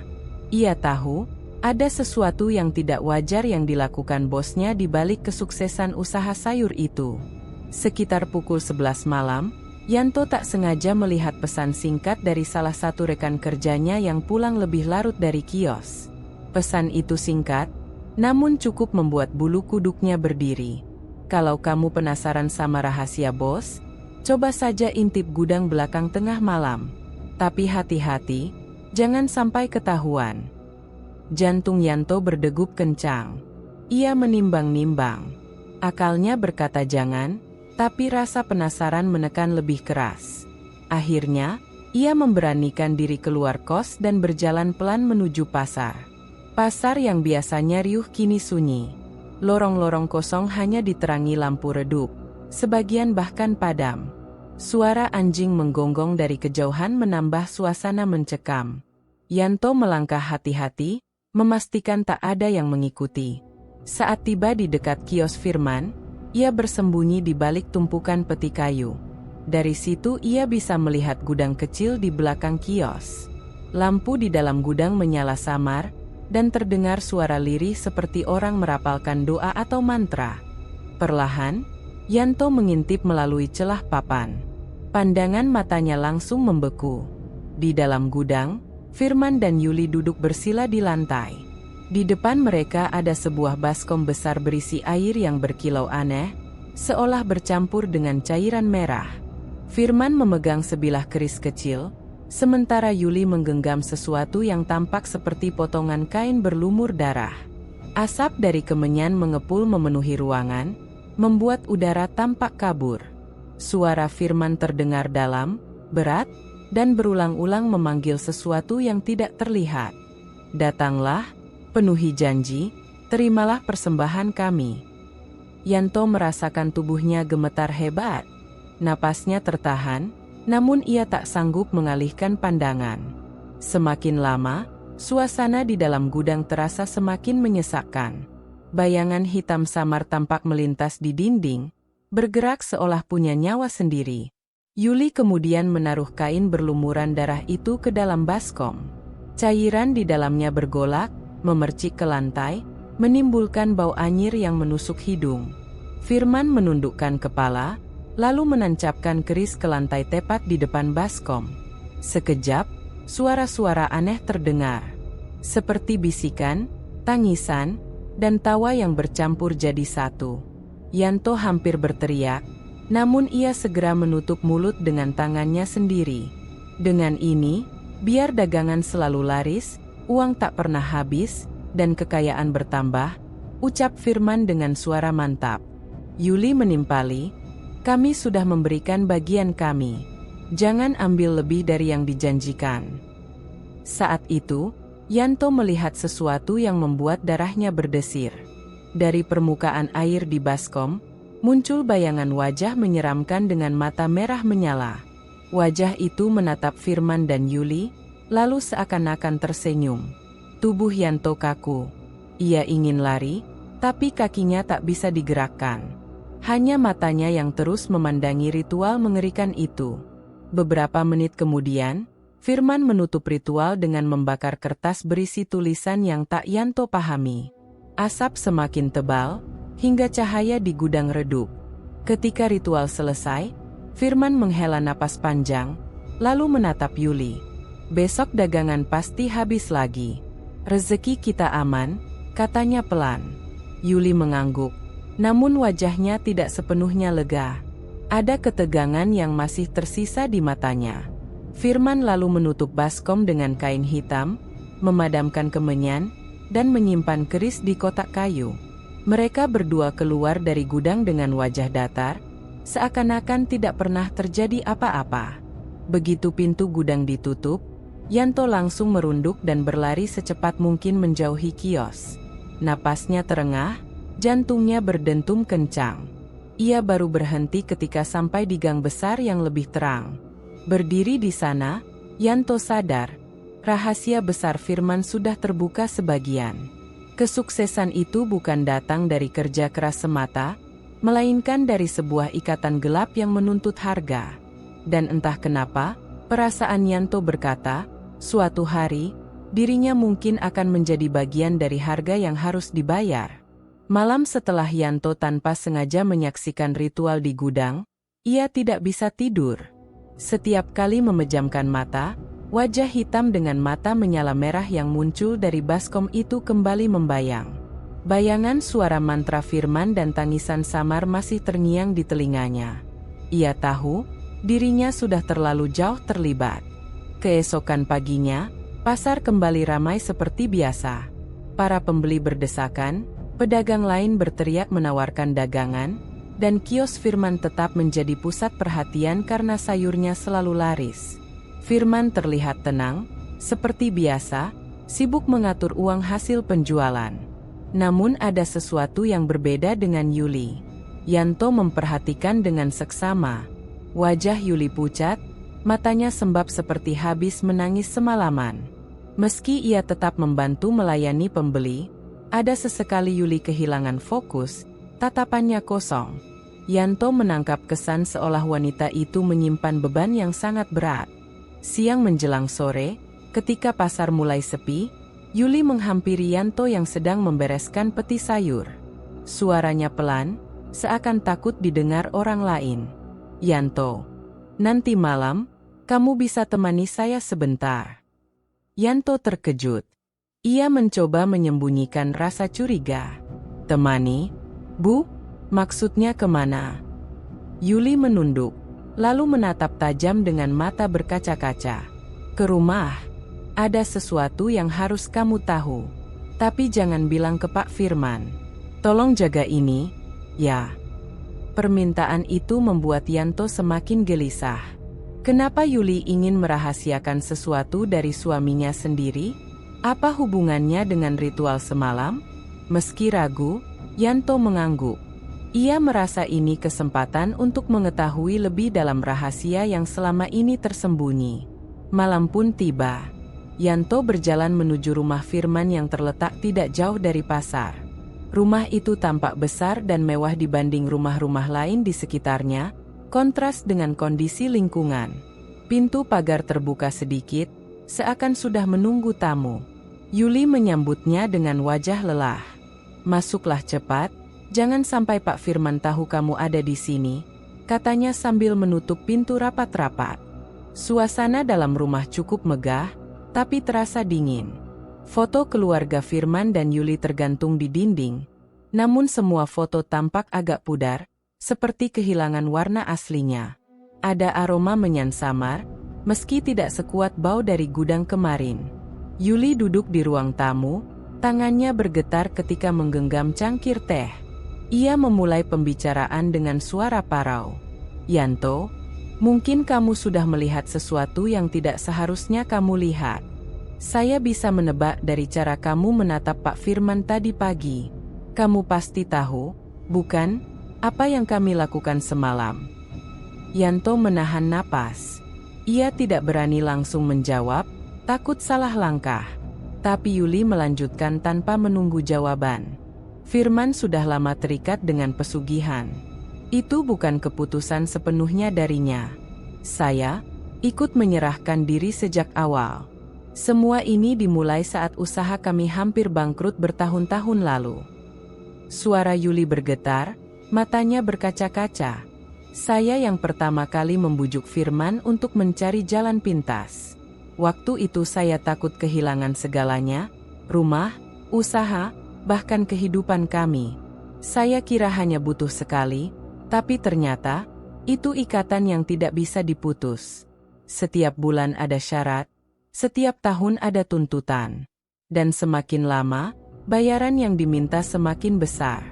Ia tahu, ada sesuatu yang tidak wajar yang dilakukan bosnya di balik kesuksesan usaha sayur itu. Sekitar pukul 11 malam, Yanto tak sengaja melihat pesan singkat dari salah satu rekan kerjanya yang pulang lebih larut dari kios. Pesan itu singkat, namun cukup membuat bulu kuduknya berdiri. Kalau kamu penasaran sama rahasia bos, coba saja intip gudang belakang tengah malam. Tapi hati-hati, jangan sampai ketahuan. Jantung Yanto berdegup kencang. Ia menimbang-nimbang. Akalnya berkata jangan, tapi rasa penasaran menekan lebih keras. Akhirnya, ia memberanikan diri keluar kos dan berjalan pelan menuju pasar. Pasar yang biasanya riuh kini sunyi. Lorong-lorong kosong hanya diterangi lampu redup, sebagian bahkan padam. Suara anjing menggonggong dari kejauhan menambah suasana mencekam. Yanto melangkah hati-hati, memastikan tak ada yang mengikuti. Saat tiba di dekat kios Firman, ia bersembunyi di balik tumpukan peti kayu. Dari situ ia bisa melihat gudang kecil di belakang kios. Lampu di dalam gudang menyala samar, dan terdengar suara lirih seperti orang merapalkan doa atau mantra. Perlahan, Yanto mengintip melalui celah papan. Pandangan matanya langsung membeku. Di dalam gudang, Firman dan Yuli duduk bersila di lantai. Di depan mereka ada sebuah baskom besar berisi air yang berkilau aneh, seolah bercampur dengan cairan merah. Firman memegang sebilah keris kecil, sementara Yuli menggenggam sesuatu yang tampak seperti potongan kain berlumur darah. Asap dari kemenyan mengepul memenuhi ruangan, membuat udara tampak kabur. Suara Firman terdengar dalam, berat, dan berulang-ulang memanggil sesuatu yang tidak terlihat. Datanglah, penuhi janji, terimalah persembahan kami. Yanto merasakan tubuhnya gemetar hebat. Napasnya tertahan, namun ia tak sanggup mengalihkan pandangan. Semakin lama, suasana di dalam gudang terasa semakin menyesakkan. Bayangan hitam samar tampak melintas di dinding, bergerak seolah punya nyawa sendiri. Yuli kemudian menaruh kain berlumuran darah itu ke dalam baskom. Cairan di dalamnya bergolak, memercik ke lantai, menimbulkan bau anyir yang menusuk hidung. Firman menundukkan kepala, lalu menancapkan keris ke lantai tepat di depan baskom. Sekejap, suara-suara aneh terdengar. Seperti bisikan, tangisan, dan tawa yang bercampur jadi satu. Yanto hampir berteriak, namun ia segera menutup mulut dengan tangannya sendiri. Dengan ini, biar dagangan selalu laris, uang tak pernah habis, dan kekayaan bertambah, ucap Firman dengan suara mantap. Yuli menimpali, kami sudah memberikan bagian kami. Jangan ambil lebih dari yang dijanjikan. Saat itu, Yanto melihat sesuatu yang membuat darahnya berdesir. Dari permukaan air di baskom, muncul bayangan wajah menyeramkan dengan mata merah menyala. Wajah itu menatap Firman dan Yuli, lalu seakan-akan tersenyum. Tubuh Yanto kaku. Ia ingin lari, tapi kakinya tak bisa digerakkan. Hanya matanya yang terus memandangi ritual mengerikan itu. Beberapa menit kemudian, Firman menutup ritual dengan membakar kertas berisi tulisan yang tak Yanto pahami. Asap semakin tebal, hingga cahaya di gudang redup. Ketika ritual selesai, Firman menghela napas panjang, lalu menatap Yuli. Besok dagangan pasti habis lagi. Rezeki kita aman, katanya pelan. Yuli mengangguk. Namun wajahnya tidak sepenuhnya lega. Ada ketegangan yang masih tersisa di matanya. Firman lalu menutup baskom dengan kain hitam, memadamkan kemenyan, dan menyimpan keris di kotak kayu. Mereka berdua keluar dari gudang dengan wajah datar, seakan-akan tidak pernah terjadi apa-apa. Begitu pintu gudang ditutup, Yanto langsung merunduk dan berlari secepat mungkin menjauhi kios. Napasnya terengah, jantungnya berdentum kencang. Ia baru berhenti ketika sampai di gang besar yang lebih terang. Berdiri di sana, Yanto sadar, rahasia besar Firman sudah terbuka sebagian. Kesuksesan itu bukan datang dari kerja keras semata, melainkan dari sebuah ikatan gelap yang menuntut harga. Dan entah kenapa, perasaan Yanto berkata, suatu hari, dirinya mungkin akan menjadi bagian dari harga yang harus dibayar. Malam setelah Yanto tanpa sengaja menyaksikan ritual di gudang, ia tidak bisa tidur. Setiap kali memejamkan mata, wajah hitam dengan mata menyala merah yang muncul dari baskom itu kembali membayang. Bayangan suara mantra firman dan tangisan samar masih terngiang di telinganya. Ia tahu, dirinya sudah terlalu jauh terlibat. Keesokan paginya, pasar kembali ramai seperti biasa. Para pembeli berdesakan, pedagang lain berteriak menawarkan dagangan, dan kios Firman tetap menjadi pusat perhatian karena sayurnya selalu laris. Firman terlihat tenang, seperti biasa, sibuk mengatur uang hasil penjualan. Namun ada sesuatu yang berbeda dengan Yuli. Yanto memperhatikan dengan seksama. Wajah Yuli pucat, matanya sembab seperti habis menangis semalaman. Meski ia tetap membantu melayani pembeli, ada sesekali Yuli kehilangan fokus, tatapannya kosong. Yanto menangkap kesan seolah wanita itu menyimpan beban yang sangat berat. Siang menjelang sore, ketika pasar mulai sepi, Yuli menghampiri Yanto yang sedang membereskan peti sayur. Suaranya pelan, seakan takut didengar orang lain. "Yanto, nanti malam, kamu bisa temani saya sebentar." Yanto terkejut. Ia mencoba menyembunyikan rasa curiga. "Temani? Bu, maksudnya kemana?" Yuli menunduk, lalu menatap tajam dengan mata berkaca-kaca. "Ke rumah. Ada sesuatu yang harus kamu tahu. Tapi jangan bilang ke Pak Firman. Tolong jaga ini, ya." Permintaan itu membuat Yanto semakin gelisah. Kenapa Yuli ingin merahasiakan sesuatu dari suaminya sendiri? Apa hubungannya dengan ritual semalam? Meski ragu, Yanto mengangguk. Ia merasa ini kesempatan untuk mengetahui lebih dalam rahasia yang selama ini tersembunyi. Malam pun tiba. Yanto berjalan menuju rumah Firman yang terletak tidak jauh dari pasar. Rumah itu tampak besar dan mewah dibanding rumah-rumah lain di sekitarnya, kontras dengan kondisi lingkungan. Pintu pagar terbuka sedikit, seakan sudah menunggu tamu. Yuli menyambutnya dengan wajah lelah. "Masuklah cepat, jangan sampai Pak Firman tahu kamu ada di sini," katanya sambil menutup pintu rapat-rapat. Suasana dalam rumah cukup megah, tapi terasa dingin. Foto keluarga Firman dan Yuli tergantung di dinding, namun semua foto tampak agak pudar, seperti kehilangan warna aslinya. Ada aroma menyan samar, meski tidak sekuat bau dari gudang kemarin. Yuli duduk di ruang tamu, tangannya bergetar ketika menggenggam cangkir teh. Ia memulai pembicaraan dengan suara parau. "Yanto, mungkin kamu sudah melihat sesuatu yang tidak seharusnya kamu lihat. Saya bisa menebak dari cara kamu menatap Pak Firman tadi pagi. Kamu pasti tahu, bukan, apa yang kami lakukan semalam?" Yanto menahan napas. Ia tidak berani langsung menjawab, takut salah langkah. Tapi Yuli melanjutkan tanpa menunggu jawaban. "Firman sudah lama terikat dengan pesugihan. Itu bukan keputusan sepenuhnya darinya. Saya ikut menyerahkan diri sejak awal. Semua ini dimulai saat usaha kami hampir bangkrut bertahun-tahun lalu." Suara Yuli bergetar, matanya berkaca-kaca. "Saya yang pertama kali membujuk Firman untuk mencari jalan pintas. Waktu itu saya takut kehilangan segalanya, rumah, usaha, bahkan kehidupan kami. Saya kira hanya butuh sekali, tapi ternyata, itu ikatan yang tidak bisa diputus. Setiap bulan ada syarat, setiap tahun ada tuntutan. Dan semakin lama, bayaran yang diminta semakin besar."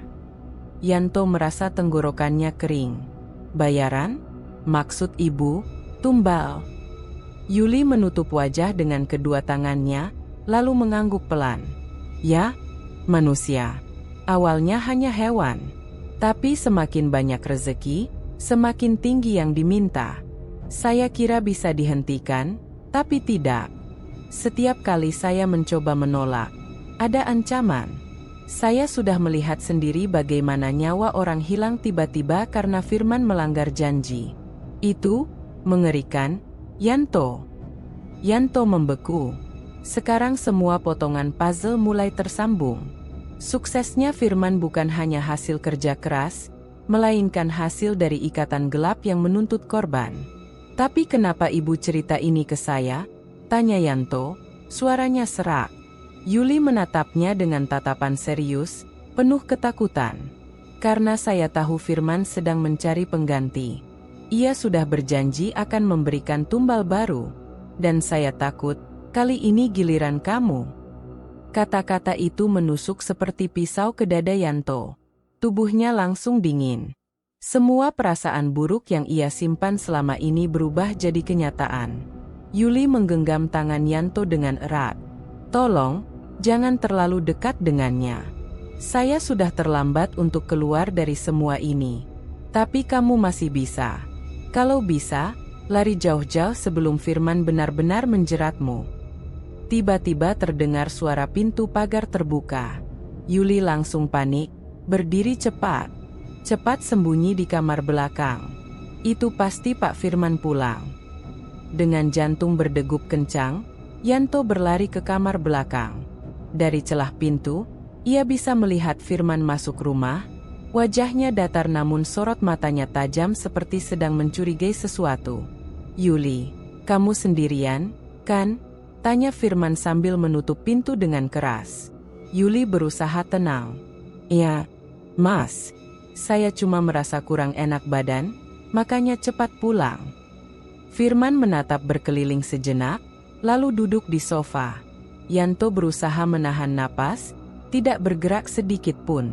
Yanto merasa tenggorokannya kering. "Bayaran? Maksud ibu, tumbal?" Yuli menutup wajah dengan kedua tangannya, lalu mengangguk pelan. "Ya, manusia. Awalnya hanya hewan. Tapi semakin banyak rezeki, semakin tinggi yang diminta. Saya kira bisa dihentikan, tapi tidak. Setiap kali saya mencoba menolak, ada ancaman. Saya sudah melihat sendiri bagaimana nyawa orang hilang tiba-tiba karena Firman melanggar janji. Itu mengerikan, Yanto." Yanto membeku. Sekarang semua potongan puzzle mulai tersambung. Suksesnya Firman bukan hanya hasil kerja keras, melainkan hasil dari ikatan gelap yang menuntut korban. "Tapi kenapa ibu cerita ini ke saya?" tanya Yanto, suaranya serak. Yuli menatapnya dengan tatapan serius, penuh ketakutan. Karena saya tahu Firman sedang mencari pengganti. Ia sudah berjanji akan memberikan tumbal baru. Dan saya takut, kali ini giliran kamu. Kata-kata itu menusuk seperti pisau ke dada Yanto. Tubuhnya langsung dingin. Semua perasaan buruk yang ia simpan selama ini berubah jadi kenyataan. Yuli menggenggam tangan Yanto dengan erat. Tolong, jangan terlalu dekat dengannya. Saya sudah terlambat untuk keluar dari semua ini. Tapi kamu masih bisa. Kalau bisa, lari jauh-jauh sebelum Firman benar-benar menjeratmu. Tiba-tiba terdengar suara pintu pagar terbuka. Yuli langsung panik, berdiri cepat. Cepat sembunyi di kamar belakang. Itu pasti Pak Firman pulang. Dengan jantung berdegup kencang, Yanto berlari ke kamar belakang. Dari celah pintu, ia bisa melihat Firman masuk rumah. Wajahnya datar namun sorot matanya tajam seperti sedang mencurigai sesuatu. Yuli, kamu sendirian, kan? Tanya Firman sambil menutup pintu dengan keras. Yuli berusaha tenang. Ya, Mas. Saya cuma merasa kurang enak badan, makanya cepat pulang. Firman menatap berkeliling sejenak, lalu duduk di sofa. Yanto berusaha menahan napas, tidak bergerak sedikit pun.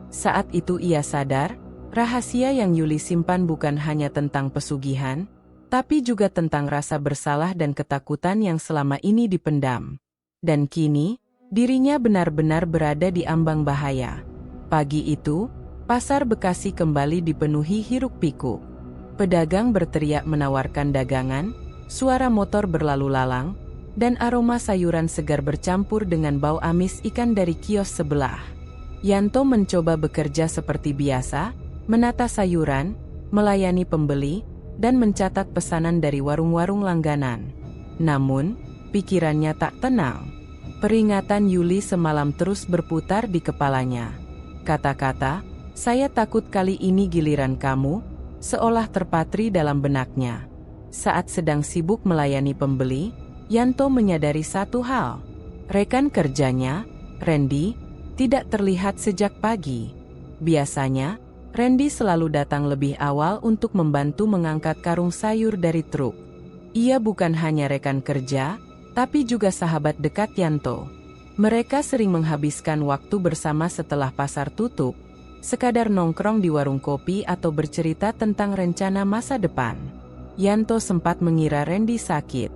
Saat itu ia sadar, rahasia yang Yuli simpan bukan hanya tentang pesugihan, tapi juga tentang rasa bersalah dan ketakutan yang selama ini dipendam. Dan kini, dirinya benar-benar berada di ambang bahaya. Pagi itu, pasar Bekasi kembali dipenuhi hiruk-pikuk. Pedagang berteriak menawarkan dagangan, suara motor berlalu lalang, dan aroma sayuran segar bercampur dengan bau amis ikan dari kios sebelah. Yanto mencoba bekerja seperti biasa, menata sayuran, melayani pembeli, dan mencatat pesanan dari warung-warung langganan. Namun, pikirannya tak tenang. Peringatan Yuli semalam terus berputar di kepalanya. Kata-kata, "Saya takut kali ini giliran kamu," seolah terpatri dalam benaknya. Saat sedang sibuk melayani pembeli, Yanto menyadari satu hal. Rekan kerjanya, Randy, tidak terlihat sejak pagi. Biasanya, Randy selalu datang lebih awal untuk membantu mengangkat karung sayur dari truk. Ia bukan hanya rekan kerja, tapi juga sahabat dekat Yanto. Mereka sering menghabiskan waktu bersama setelah pasar tutup, sekadar nongkrong di warung kopi atau bercerita tentang rencana masa depan. Yanto sempat mengira Randy sakit.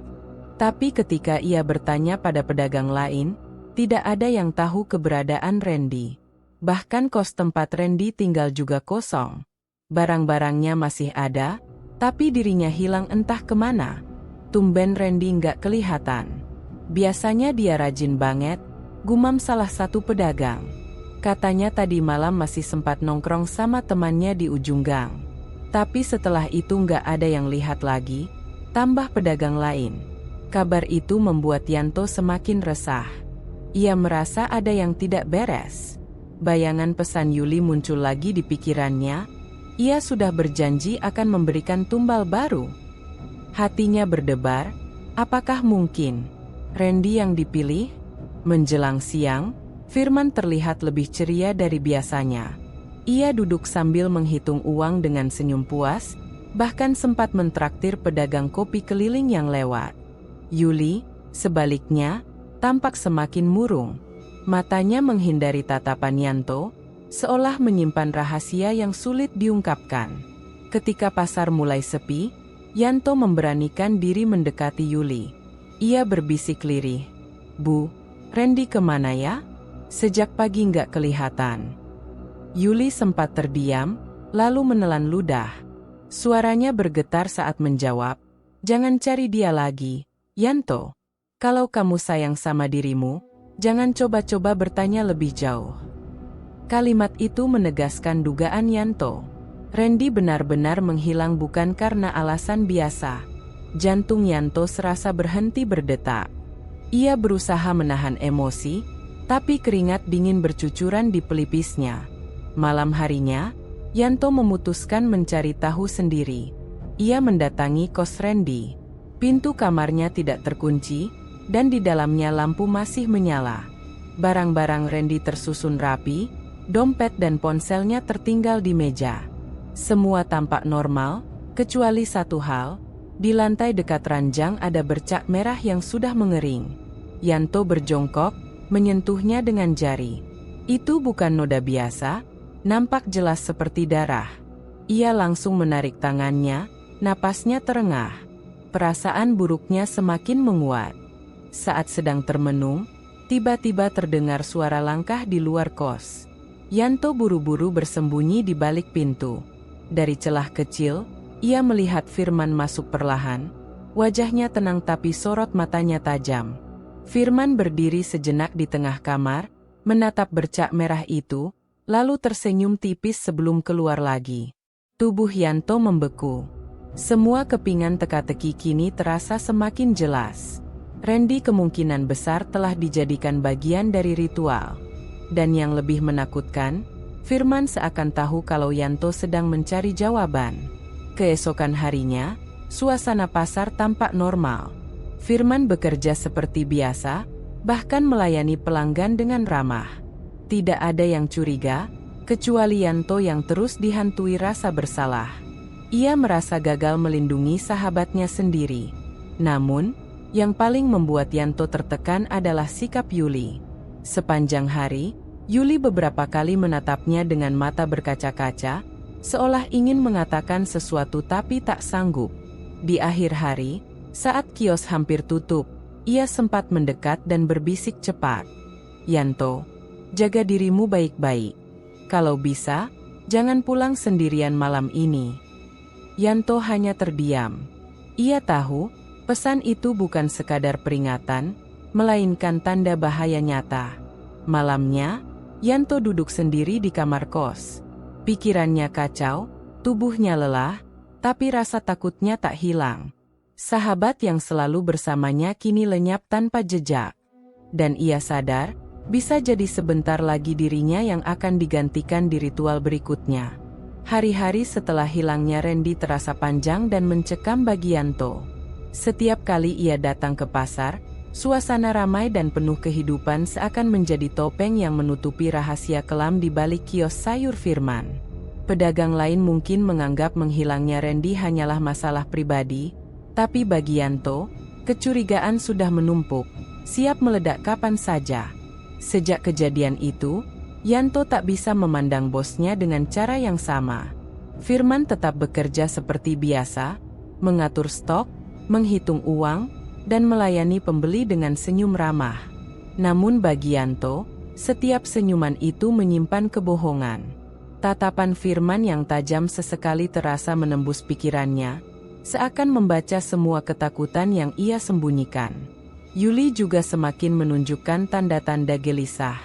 Tapi ketika ia bertanya pada pedagang lain, tidak ada yang tahu keberadaan Randy. Bahkan kos tempat Randy tinggal juga kosong. Barang-barangnya masih ada, tapi dirinya hilang entah kemana. Tumben Randy nggak kelihatan. Biasanya dia rajin banget, gumam salah satu pedagang. Katanya tadi malam masih sempat nongkrong sama temannya di ujung gang. Tapi setelah itu nggak ada yang lihat lagi, tambah pedagang lain. Kabar itu membuat Yanto semakin resah. Ia merasa ada yang tidak beres. Bayangan pesan Yuli muncul lagi di pikirannya. Ia sudah berjanji akan memberikan tumbal baru. Hatinya berdebar, apakah mungkin Randy yang dipilih? Menjelang siang, Firman terlihat lebih ceria dari biasanya. Ia duduk sambil menghitung uang dengan senyum puas, bahkan sempat mentraktir pedagang kopi keliling yang lewat. Yuli, sebaliknya, tampak semakin murung. Matanya menghindari tatapan Yanto, seolah menyimpan rahasia yang sulit diungkapkan. Ketika pasar mulai sepi, Yanto memberanikan diri mendekati Yuli. Ia berbisik lirih, "Bu, Randy kemana ya? Sejak pagi nggak kelihatan." Yuli sempat terdiam, lalu menelan ludah. Suaranya bergetar saat menjawab, "Jangan cari dia lagi, Yanto. Kalau kamu sayang sama dirimu, jangan coba-coba bertanya lebih jauh." Kalimat itu menegaskan dugaan Yanto. Randy benar-benar menghilang bukan karena alasan biasa. Jantung Yanto serasa berhenti berdetak. Ia berusaha menahan emosi, tapi keringat dingin bercucuran di pelipisnya. Malam harinya, Yanto memutuskan mencari tahu sendiri. Ia mendatangi kos Randy. Pintu kamarnya tidak terkunci, dan di dalamnya lampu masih menyala. Barang-barang Randy tersusun rapi, dompet dan ponselnya tertinggal di meja. Semua tampak normal, kecuali satu hal, di lantai dekat ranjang ada bercak merah yang sudah mengering. Yanto berjongkok, menyentuhnya dengan jari. Itu bukan noda biasa, nampak jelas seperti darah. Ia langsung menarik tangannya, napasnya terengah. Perasaan buruknya semakin menguat. Saat sedang termenung, tiba-tiba terdengar suara langkah di luar kos. Yanto buru-buru bersembunyi di balik pintu. Dari celah kecil, ia melihat Firman masuk perlahan. Wajahnya tenang tapi sorot matanya tajam. Firman berdiri sejenak di tengah kamar, menatap bercak merah itu, lalu tersenyum tipis sebelum keluar lagi. Tubuh Yanto membeku. Semua kepingan teka-teki kini terasa semakin jelas. Randy kemungkinan besar telah dijadikan bagian dari ritual. Dan yang lebih menakutkan, Firman seakan tahu kalau Yanto sedang mencari jawaban. Keesokan harinya, suasana pasar tampak normal. Firman bekerja seperti biasa, bahkan melayani pelanggan dengan ramah. Tidak ada yang curiga, kecuali Yanto yang terus dihantui rasa bersalah. Ia merasa gagal melindungi sahabatnya sendiri. Namun, yang paling membuat Yanto tertekan adalah sikap Yuli. Sepanjang hari, Yuli beberapa kali menatapnya dengan mata berkaca-kaca, seolah ingin mengatakan sesuatu tapi tak sanggup. Di akhir hari, saat kios hampir tutup, ia sempat mendekat dan berbisik cepat. "Yanto, jaga dirimu baik-baik. Kalau bisa, jangan pulang sendirian malam ini." Yanto hanya terdiam. Ia tahu, pesan itu bukan sekadar peringatan, melainkan tanda bahaya nyata. Malamnya, Yanto duduk sendiri di kamar kos. Pikirannya kacau, tubuhnya lelah, tapi rasa takutnya tak hilang. Sahabat yang selalu bersamanya kini lenyap tanpa jejak. Dan ia sadar, bisa jadi sebentar lagi dirinya yang akan digantikan di ritual berikutnya. Hari-hari setelah hilangnya Randy terasa panjang dan mencekam bagi Yanto. Setiap kali ia datang ke pasar, suasana ramai dan penuh kehidupan seakan menjadi topeng yang menutupi rahasia kelam di balik kios sayur Firman. Pedagang lain mungkin menganggap menghilangnya Randy hanyalah masalah pribadi, tapi bagi Yanto, kecurigaan sudah menumpuk, siap meledak kapan saja. Sejak kejadian itu, Yanto tak bisa memandang bosnya dengan cara yang sama. Firman tetap bekerja seperti biasa, mengatur stok, menghitung uang, dan melayani pembeli dengan senyum ramah. Namun bagi Yanto, setiap senyuman itu menyimpan kebohongan. Tatapan Firman yang tajam sesekali terasa menembus pikirannya, seakan membaca semua ketakutan yang ia sembunyikan. Yuli juga semakin menunjukkan tanda-tanda gelisah.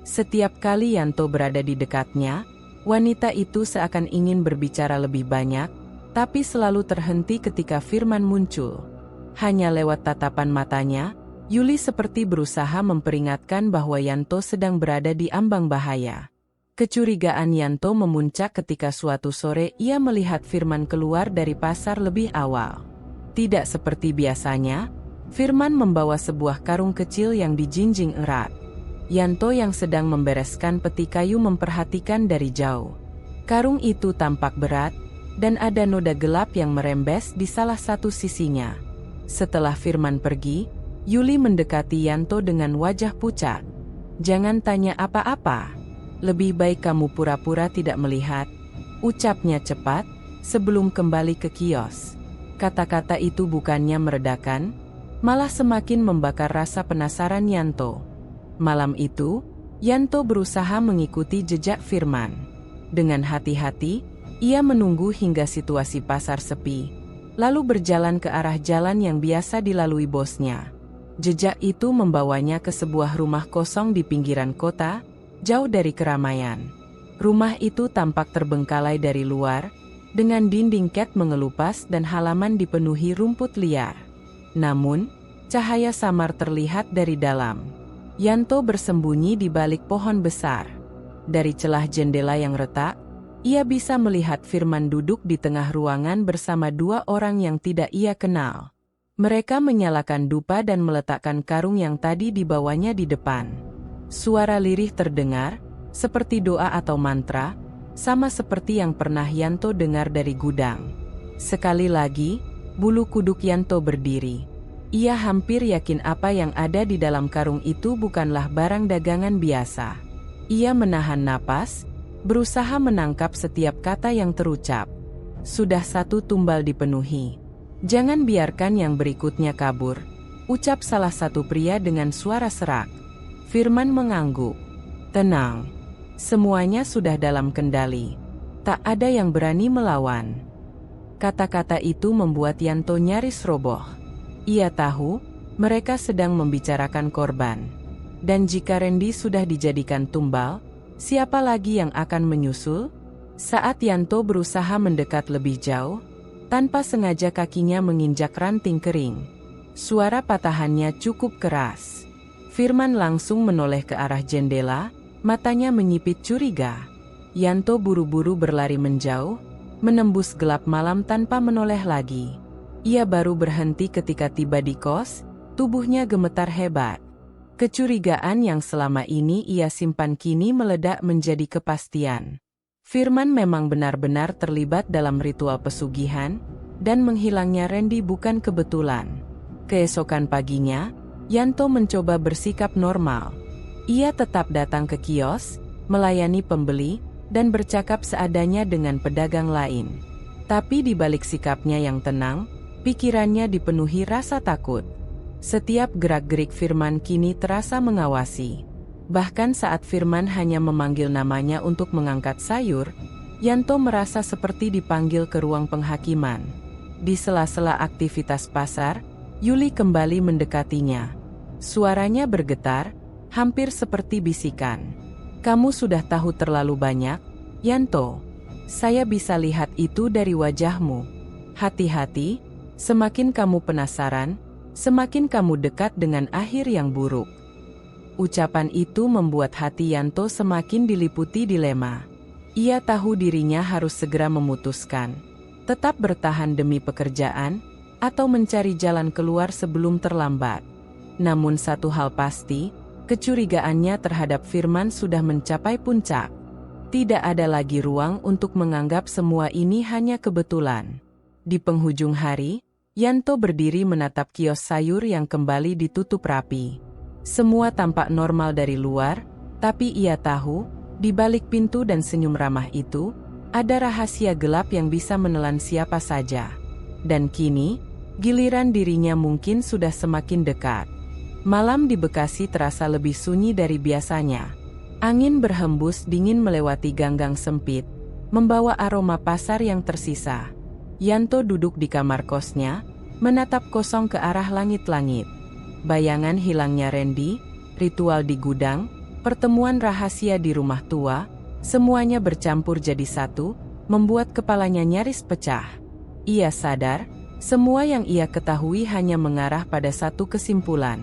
Setiap kali Yanto berada di dekatnya, wanita itu seakan ingin berbicara lebih banyak, tapi selalu terhenti ketika Firman muncul. Hanya lewat tatapan matanya, Yuli seperti berusaha memperingatkan bahwa Yanto sedang berada di ambang bahaya. Kecurigaan Yanto memuncak ketika suatu sore ia melihat Firman keluar dari pasar lebih awal. Tidak seperti biasanya, Firman membawa sebuah karung kecil yang dijinjing erat. Yanto yang sedang membereskan peti kayu memperhatikan dari jauh. Karung itu tampak berat, dan ada noda gelap yang merembes di salah satu sisinya. Setelah Firman pergi, Yuli mendekati Yanto dengan wajah pucat. "Jangan tanya apa-apa. Lebih baik kamu pura-pura tidak melihat," ucapnya cepat, sebelum kembali ke kios. Kata-kata itu bukannya meredakan, malah semakin membakar rasa penasaran Yanto. Malam itu, Yanto berusaha mengikuti jejak Firman. Dengan hati-hati, ia menunggu hingga situasi pasar sepi, lalu berjalan ke arah jalan yang biasa dilalui bosnya. Jejak itu membawanya ke sebuah rumah kosong di pinggiran kota, jauh dari keramaian. Rumah itu tampak terbengkalai dari luar, dengan dinding cat mengelupas dan halaman dipenuhi rumput liar. Namun, cahaya samar terlihat dari dalam. Yanto bersembunyi di balik pohon besar. Dari celah jendela yang retak, ia bisa melihat Firman duduk di tengah ruangan bersama dua orang yang tidak ia kenal. Mereka menyalakan dupa dan meletakkan karung yang tadi dibawanya di depan. Suara lirih terdengar, seperti doa atau mantra, sama seperti yang pernah Yanto dengar dari gudang. Sekali lagi, bulu kuduk Yanto berdiri. Ia hampir yakin apa yang ada di dalam karung itu bukanlah barang dagangan biasa. Ia menahan napas, berusaha menangkap setiap kata yang terucap. Sudah satu tumbal dipenuhi. Jangan biarkan yang berikutnya kabur, ucap salah satu pria dengan suara serak. Firman mengangguk. Tenang. Semuanya sudah dalam kendali. Tak ada yang berani melawan. Kata-kata itu membuat Yanto nyaris roboh. Ia tahu, mereka sedang membicarakan korban. Dan jika Randy sudah dijadikan tumbal, siapa lagi yang akan menyusul? Saat Yanto berusaha mendekat lebih jauh, tanpa sengaja kakinya menginjak ranting kering. Suara patahannya cukup keras. Firman langsung menoleh ke arah jendela, matanya menyipit curiga. Yanto buru-buru berlari menjauh, menembus gelap malam tanpa menoleh lagi. Ia baru berhenti ketika tiba di kos, tubuhnya gemetar hebat. Kecurigaan yang selama ini ia simpan kini meledak menjadi kepastian. Firman memang benar-benar terlibat dalam ritual pesugihan, dan menghilangnya Randy bukan kebetulan. Keesokan paginya, Yanto mencoba bersikap normal. Ia tetap datang ke kios, melayani pembeli, dan bercakap seadanya dengan pedagang lain. Tapi di balik sikapnya yang tenang, pikirannya dipenuhi rasa takut. Setiap gerak-gerik Firman kini terasa mengawasi. Bahkan saat Firman hanya memanggil namanya untuk mengangkat sayur, Yanto merasa seperti dipanggil ke ruang penghakiman. Di sela-sela aktivitas pasar, Yuli kembali mendekatinya. Suaranya bergetar, hampir seperti bisikan. Kamu sudah tahu terlalu banyak, Yanto. Saya bisa lihat itu dari wajahmu. Hati-hati, semakin kamu penasaran, semakin kamu dekat dengan akhir yang buruk. Ucapan itu membuat hati Yanto semakin diliputi dilema. Ia tahu dirinya harus segera memutuskan. Tetap bertahan demi pekerjaan, atau mencari jalan keluar sebelum terlambat. Namun satu hal pasti, kecurigaannya terhadap Firman sudah mencapai puncak. Tidak ada lagi ruang untuk menganggap semua ini hanya kebetulan. Di penghujung hari, Yanto berdiri menatap kios sayur yang kembali ditutup rapi. Semua tampak normal dari luar, tapi ia tahu, di balik pintu dan senyum ramah itu, ada rahasia gelap yang bisa menelan siapa saja. Dan kini, giliran dirinya mungkin sudah semakin dekat. Malam di Bekasi terasa lebih sunyi dari biasanya. Angin berhembus dingin melewati ganggang sempit, membawa aroma pasar yang tersisa. Yanto duduk di kamar kosnya, menatap kosong ke arah langit-langit. Bayangan hilangnya Randy, ritual di gudang, pertemuan rahasia di rumah tua, semuanya bercampur jadi satu, membuat kepalanya nyaris pecah. Ia sadar, semua yang ia ketahui hanya mengarah pada satu kesimpulan.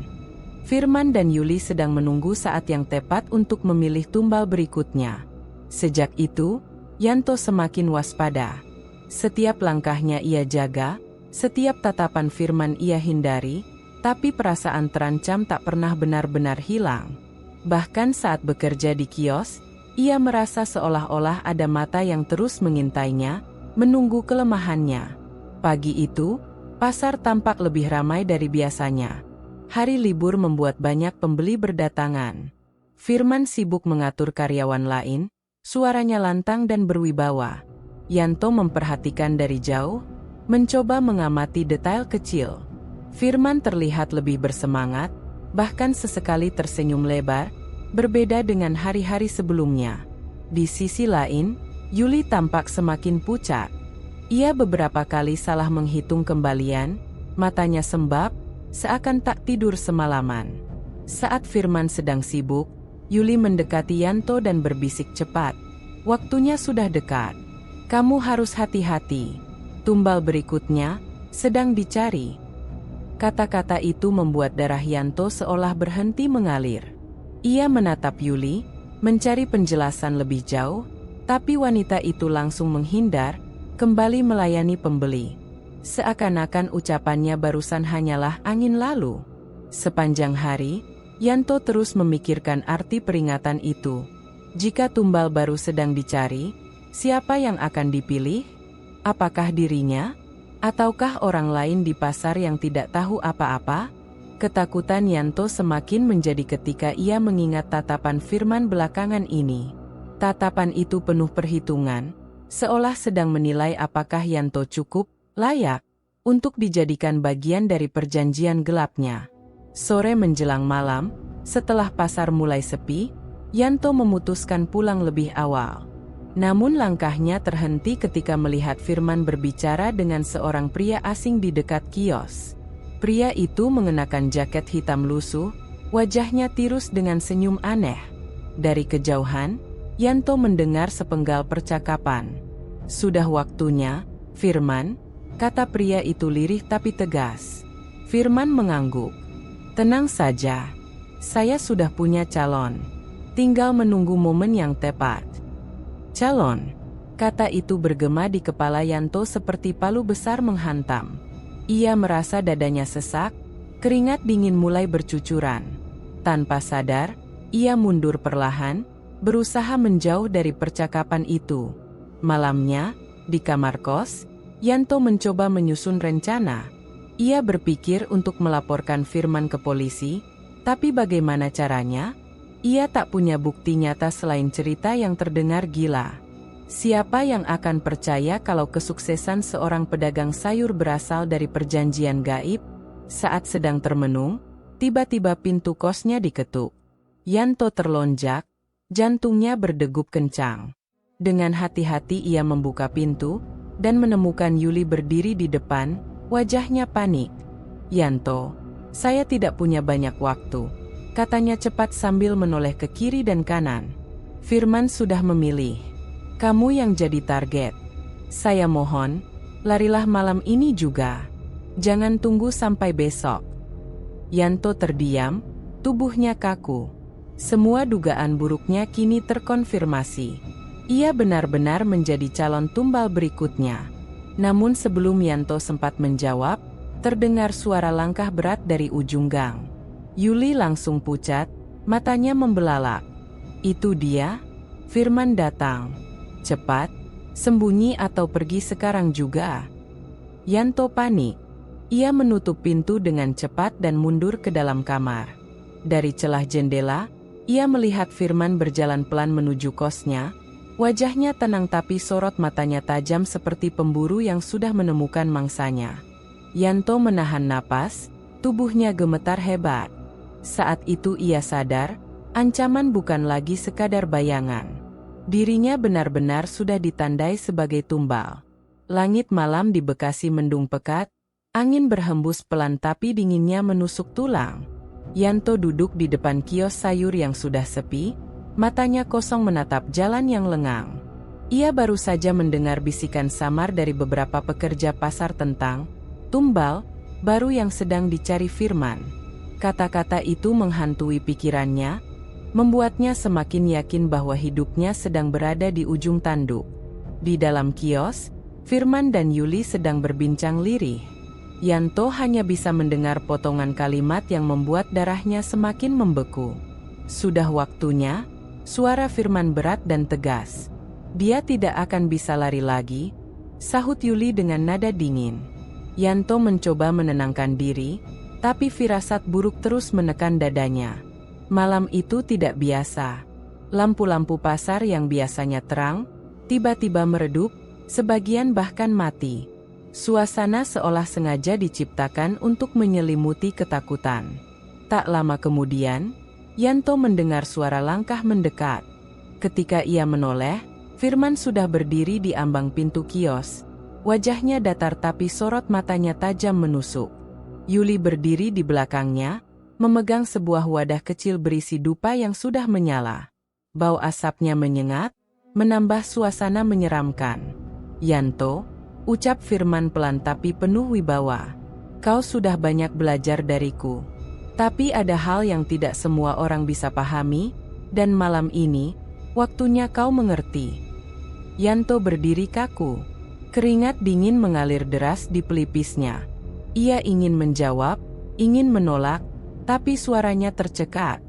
Firman dan Yuli sedang menunggu saat yang tepat untuk memilih tumbal berikutnya. Sejak itu, Yanto semakin waspada. Setiap langkahnya ia jaga, setiap tatapan Firman ia hindari, tapi perasaan terancam tak pernah benar-benar hilang. Bahkan saat bekerja di kios, ia merasa seolah-olah ada mata yang terus mengintainya, menunggu kelemahannya. Pagi itu, pasar tampak lebih ramai dari biasanya. Hari libur membuat banyak pembeli berdatangan. Firman sibuk mengatur karyawan lain, suaranya lantang dan berwibawa. Yanto memperhatikan dari jauh, mencoba mengamati detail kecil. Firman terlihat lebih bersemangat, bahkan sesekali tersenyum lebar, berbeda dengan hari-hari sebelumnya. Di sisi lain, Yuli tampak semakin pucat. Ia beberapa kali salah menghitung kembalian, matanya sembab, seakan tak tidur semalaman. Saat Firman sedang sibuk, Yuli mendekati Yanto dan berbisik cepat. Waktunya sudah dekat. Kamu harus hati-hati. Tumbal berikutnya sedang dicari. Kata-kata itu membuat darah Yanto seolah berhenti mengalir. Ia menatap Yuli, mencari penjelasan lebih jauh, tapi wanita itu langsung menghindar, kembali melayani pembeli. Seakan-akan ucapannya barusan hanyalah angin lalu. Sepanjang hari, Yanto terus memikirkan arti peringatan itu. Jika tumbal baru sedang dicari, siapa yang akan dipilih? Apakah dirinya? Ataukah orang lain di pasar yang tidak tahu apa-apa? Ketakutan Yanto semakin menjadi ketika ia mengingat tatapan Firman belakangan ini. Tatapan itu penuh perhitungan, seolah sedang menilai apakah Yanto cukup layak untuk dijadikan bagian dari perjanjian gelapnya. Sore menjelang malam, setelah pasar mulai sepi, Yanto memutuskan pulang lebih awal. Namun langkahnya terhenti ketika melihat Firman berbicara dengan seorang pria asing di dekat kios. Pria itu mengenakan jaket hitam lusuh, wajahnya tirus dengan senyum aneh. Dari kejauhan, Yanto mendengar sepenggal percakapan. "Sudah waktunya, Firman," kata pria itu lirih tapi tegas. Firman mengangguk. "Tenang saja, saya sudah punya calon. Tinggal menunggu momen yang tepat." "Calon?" Kata itu bergema di kepala Yanto seperti palu besar menghantam. Ia merasa dadanya sesak, keringat dingin mulai bercucuran. Tanpa sadar, ia mundur perlahan, berusaha menjauh dari percakapan itu. Malamnya, di kamar kos, Yanto mencoba menyusun rencana. Ia berpikir untuk melaporkan Firman ke polisi, tapi bagaimana caranya? Ia tak punya bukti nyata selain cerita yang terdengar gila. Siapa yang akan percaya kalau kesuksesan seorang pedagang sayur berasal dari perjanjian gaib? Saat sedang termenung, tiba-tiba pintu kosnya diketuk. Yanto terlonjak, jantungnya berdegup kencang. Dengan hati-hati ia membuka pintu, dan menemukan Yuli berdiri di depan, wajahnya panik. "Yanto, saya tidak punya banyak waktu," katanya cepat sambil menoleh ke kiri dan kanan. "Firman sudah memilih. Kamu yang jadi target. Saya mohon, larilah malam ini juga. Jangan tunggu sampai besok." Yanto terdiam, tubuhnya kaku. Semua dugaan buruknya kini terkonfirmasi. Ia benar-benar menjadi calon tumbal berikutnya. Namun sebelum Yanto sempat menjawab, terdengar suara langkah berat dari ujung gang. Yuli langsung pucat, matanya membelalak. "Itu dia? Firman datang. Cepat, sembunyi atau pergi sekarang juga." Yanto panik. Ia menutup pintu dengan cepat dan mundur ke dalam kamar. Dari celah jendela, ia melihat Firman berjalan pelan menuju kosnya. Wajahnya tenang tapi sorot matanya tajam seperti pemburu yang sudah menemukan mangsanya. Yanto menahan napas, tubuhnya gemetar hebat. Saat itu ia sadar, ancaman bukan lagi sekadar bayangan. Dirinya benar-benar sudah ditandai sebagai tumbal. Langit malam di Bekasi mendung pekat, angin berhembus pelan tapi dinginnya menusuk tulang. Yanto duduk di depan kios sayur yang sudah sepi, matanya kosong menatap jalan yang lengang. Ia baru saja mendengar bisikan samar dari beberapa pekerja pasar tentang tumbal baru yang sedang dicari Firman. Kata-kata itu menghantui pikirannya, membuatnya semakin yakin bahwa hidupnya sedang berada di ujung tanduk. Di dalam kios, Firman dan Yuli sedang berbincang lirih. Yanto hanya bisa mendengar potongan kalimat yang membuat darahnya semakin membeku. "Sudah waktunya," suara Firman berat dan tegas. "Dia tidak akan bisa lari lagi," sahut Yuli dengan nada dingin. Yanto mencoba menenangkan diri, tapi firasat buruk terus menekan dadanya. Malam itu tidak biasa. Lampu-lampu pasar yang biasanya terang, tiba-tiba meredup, sebagian bahkan mati. Suasana seolah sengaja diciptakan untuk menyelimuti ketakutan. Tak lama kemudian, Yanto mendengar suara langkah mendekat. Ketika ia menoleh, Firman sudah berdiri di ambang pintu kios. Wajahnya datar tapi sorot matanya tajam menusuk. Yuli berdiri di belakangnya, memegang sebuah wadah kecil berisi dupa yang sudah menyala. Bau asapnya menyengat, menambah suasana menyeramkan. "Yanto," ucap Firman pelan tapi penuh wibawa. "Kau sudah banyak belajar dariku. Tapi ada hal yang tidak semua orang bisa pahami, dan malam ini, waktunya kau mengerti." Yanto berdiri kaku. Keringat dingin mengalir deras di pelipisnya. Ia ingin menjawab, ingin menolak, tapi suaranya tercekat.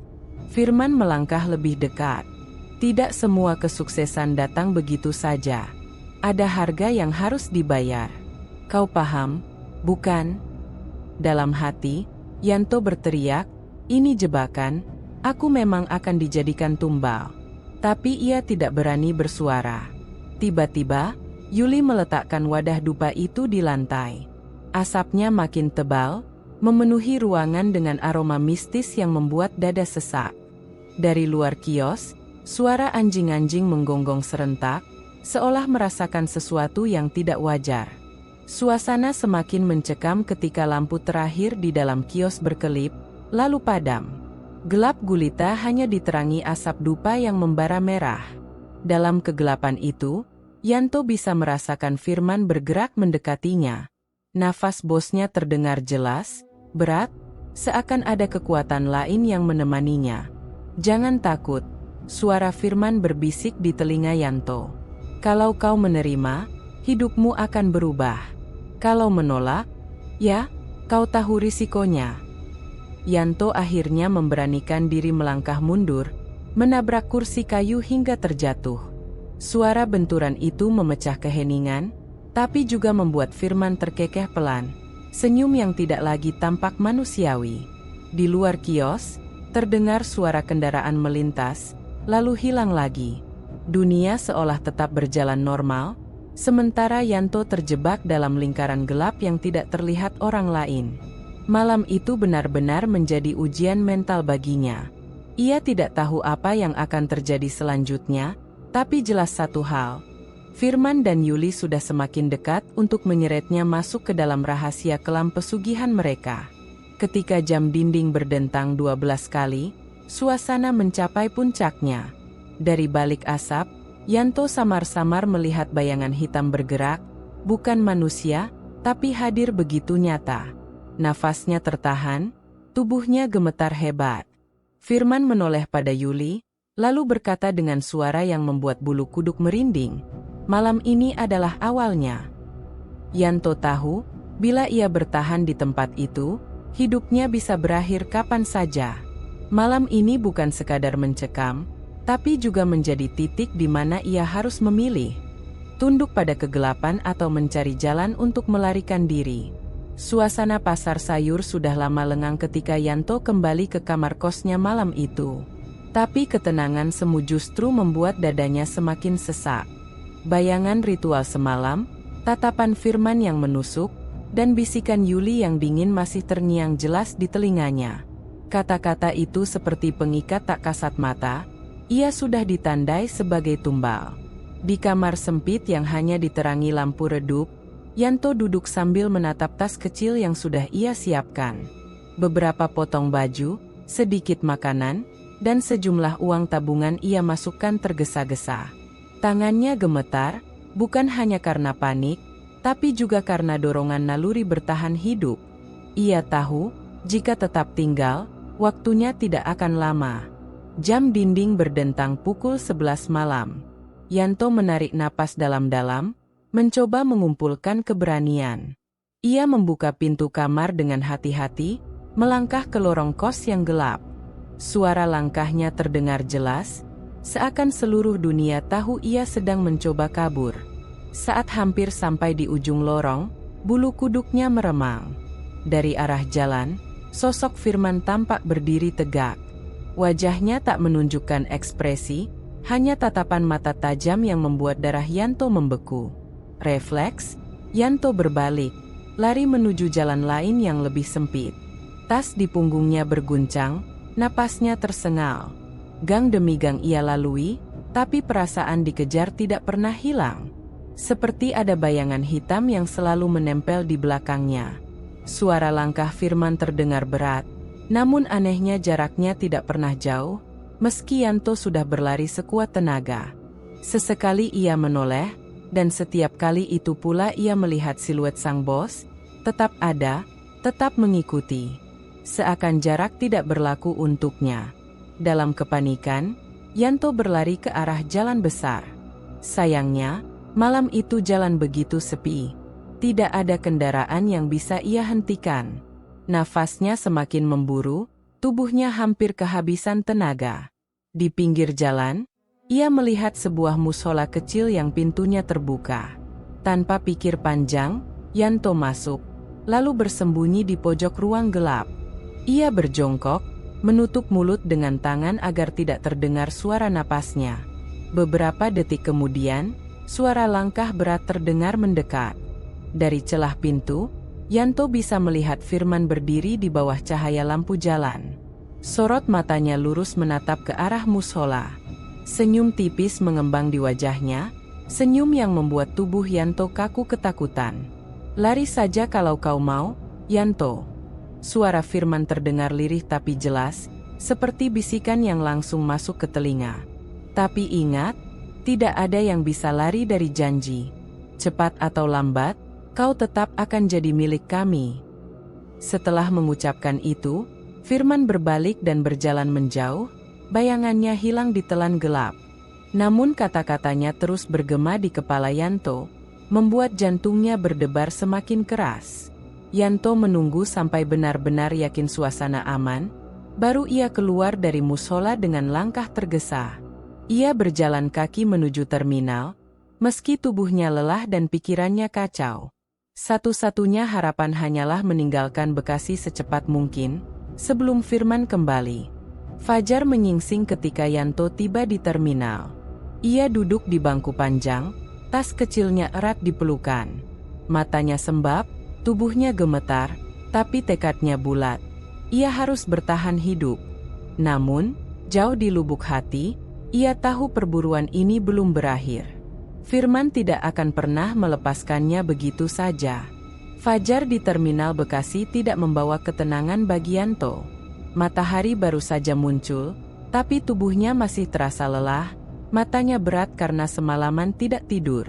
Firman melangkah lebih dekat. Tidak semua kesuksesan datang begitu saja. Ada harga yang harus dibayar. Kau paham, bukan? Dalam hati, Yanto berteriak, ini jebakan, aku memang akan dijadikan tumbal. Tapi ia tidak berani bersuara. Tiba-tiba, Yuli meletakkan wadah dupa itu di lantai. Asapnya makin tebal, memenuhi ruangan dengan aroma mistis yang membuat dada sesak. Dari luar kios, suara anjing-anjing menggonggong serentak, seolah merasakan sesuatu yang tidak wajar. Suasana semakin mencekam ketika lampu terakhir di dalam kios berkelip, lalu padam. Gelap gulita hanya diterangi asap dupa yang membara merah. Dalam kegelapan itu, Yanto bisa merasakan Firman bergerak mendekatinya. Nafas bosnya terdengar jelas, berat, seakan ada kekuatan lain yang menemaninya. Jangan takut, suara Firman berbisik di telinga Yanto. Kalau kau menerima, hidupmu akan berubah. Kalau menolak, ya, kau tahu risikonya. Yanto akhirnya memberanikan diri melangkah mundur, menabrak kursi kayu hingga terjatuh. Suara benturan itu memecah keheningan, tapi juga membuat Firman terkekeh pelan, senyum yang tidak lagi tampak manusiawi. Di luar kios, terdengar suara kendaraan melintas, lalu hilang lagi. Dunia seolah tetap berjalan normal, sementara Yanto terjebak dalam lingkaran gelap yang tidak terlihat orang lain. Malam itu benar-benar menjadi ujian mental baginya. Ia tidak tahu apa yang akan terjadi selanjutnya, tapi jelas satu hal. Firman dan Yuli sudah semakin dekat untuk menyeretnya masuk ke dalam rahasia kelam pesugihan mereka. Ketika jam dinding berdentang 12 kali, suasana mencapai puncaknya. Dari balik asap, Yanto samar-samar melihat bayangan hitam bergerak, bukan manusia, tapi hadir begitu nyata. Nafasnya tertahan, tubuhnya gemetar hebat. Firman menoleh pada Yuli, lalu berkata dengan suara yang membuat bulu kuduk merinding, malam ini adalah awalnya. Yanto tahu, bila ia bertahan di tempat itu, hidupnya bisa berakhir kapan saja. Malam ini bukan sekadar mencekam, tapi juga menjadi titik di mana ia harus memilih. Tunduk pada kegelapan atau mencari jalan untuk melarikan diri. Suasana pasar sayur sudah lama lengang ketika Yanto kembali ke kamar kosnya malam itu. Tapi ketenangan semu justru membuat dadanya semakin sesak. Bayangan ritual semalam, tatapan Firman yang menusuk, dan bisikan Yuli yang dingin masih terngiang jelas di telinganya. Kata-kata itu seperti pengikat tak kasat mata. Ia sudah ditandai sebagai tumbal. Di kamar sempit yang hanya diterangi lampu redup, Yanto duduk sambil menatap tas kecil yang sudah ia siapkan. Beberapa potong baju, sedikit makanan, dan sejumlah uang tabungan ia masukkan tergesa-gesa. Tangannya gemetar, bukan hanya karena panik, tapi juga karena dorongan naluri bertahan hidup. Ia tahu, jika tetap tinggal, waktunya tidak akan lama. Jam dinding berdentang pukul 11 malam. Yanto menarik napas dalam-dalam, mencoba mengumpulkan keberanian. Ia membuka pintu kamar dengan hati-hati, melangkah ke lorong kos yang gelap. Suara langkahnya terdengar jelas, seakan seluruh dunia tahu ia sedang mencoba kabur. Saat hampir sampai di ujung lorong, bulu kuduknya meremang. Dari arah jalan, sosok Firman tampak berdiri tegak. Wajahnya tak menunjukkan ekspresi, hanya tatapan mata tajam yang membuat darah Yanto membeku. Refleks, Yanto berbalik, lari menuju jalan lain yang lebih sempit. Tas di punggungnya berguncang, napasnya tersengal. Gang demi gang ia lalui, tapi perasaan dikejar tidak pernah hilang. Seperti ada bayangan hitam yang selalu menempel di belakangnya. Suara langkah Firman terdengar berat, namun anehnya jaraknya tidak pernah jauh, meski Yanto sudah berlari sekuat tenaga. Sesekali ia menoleh, dan setiap kali itu pula ia melihat siluet sang bos, tetap ada, tetap mengikuti. Seakan jarak tidak berlaku untuknya. Dalam kepanikan, Yanto berlari ke arah jalan besar. Sayangnya, malam itu jalan begitu sepi. Tidak ada kendaraan yang bisa ia hentikan. Nafasnya semakin memburu, tubuhnya hampir kehabisan tenaga. Di pinggir jalan, Ia melihat sebuah musola kecil yang pintunya terbuka. Tanpa pikir panjang, Yanto masuk, lalu bersembunyi di pojok ruang gelap. Ia berjongkok, menutup mulut dengan tangan agar tidak terdengar suara napasnya. Beberapa detik kemudian, suara langkah berat terdengar mendekat. Dari celah pintu, Yanto bisa melihat Firman berdiri di bawah cahaya lampu jalan. Sorot matanya lurus menatap ke arah musola. Senyum tipis mengembang di wajahnya, senyum yang membuat tubuh Yanto kaku ketakutan. "Lari saja kalau kau mau, Yanto." Suara Firman terdengar lirih tapi jelas, seperti bisikan yang langsung masuk ke telinga. "Tapi ingat, tidak ada yang bisa lari dari janji. Cepat atau lambat, kau tetap akan jadi milik kami." Setelah mengucapkan itu, Firman berbalik dan berjalan menjauh, bayangannya hilang di telan gelap. Namun kata-katanya terus bergema di kepala Yanto, membuat jantungnya berdebar semakin keras. Yanto menunggu sampai benar-benar yakin suasana aman, baru ia keluar dari musola dengan langkah tergesa. Ia berjalan kaki menuju terminal, meski tubuhnya lelah dan pikirannya kacau. Satu-satunya harapan hanyalah meninggalkan Bekasi secepat mungkin, sebelum Firman kembali. Fajar menyingsing ketika Yanto tiba di terminal. Ia duduk di bangku panjang, tas kecilnya erat dipelukan. Matanya sembab, tubuhnya gemetar, tapi tekadnya bulat. Ia harus bertahan hidup. Namun, jauh di lubuk hati, ia tahu perburuan ini belum berakhir. Firman tidak akan pernah melepaskannya begitu saja. Fajar di terminal Bekasi tidak membawa ketenangan bagi Yanto. Matahari baru saja muncul, tapi tubuhnya masih terasa lelah, matanya berat karena semalaman tidak tidur.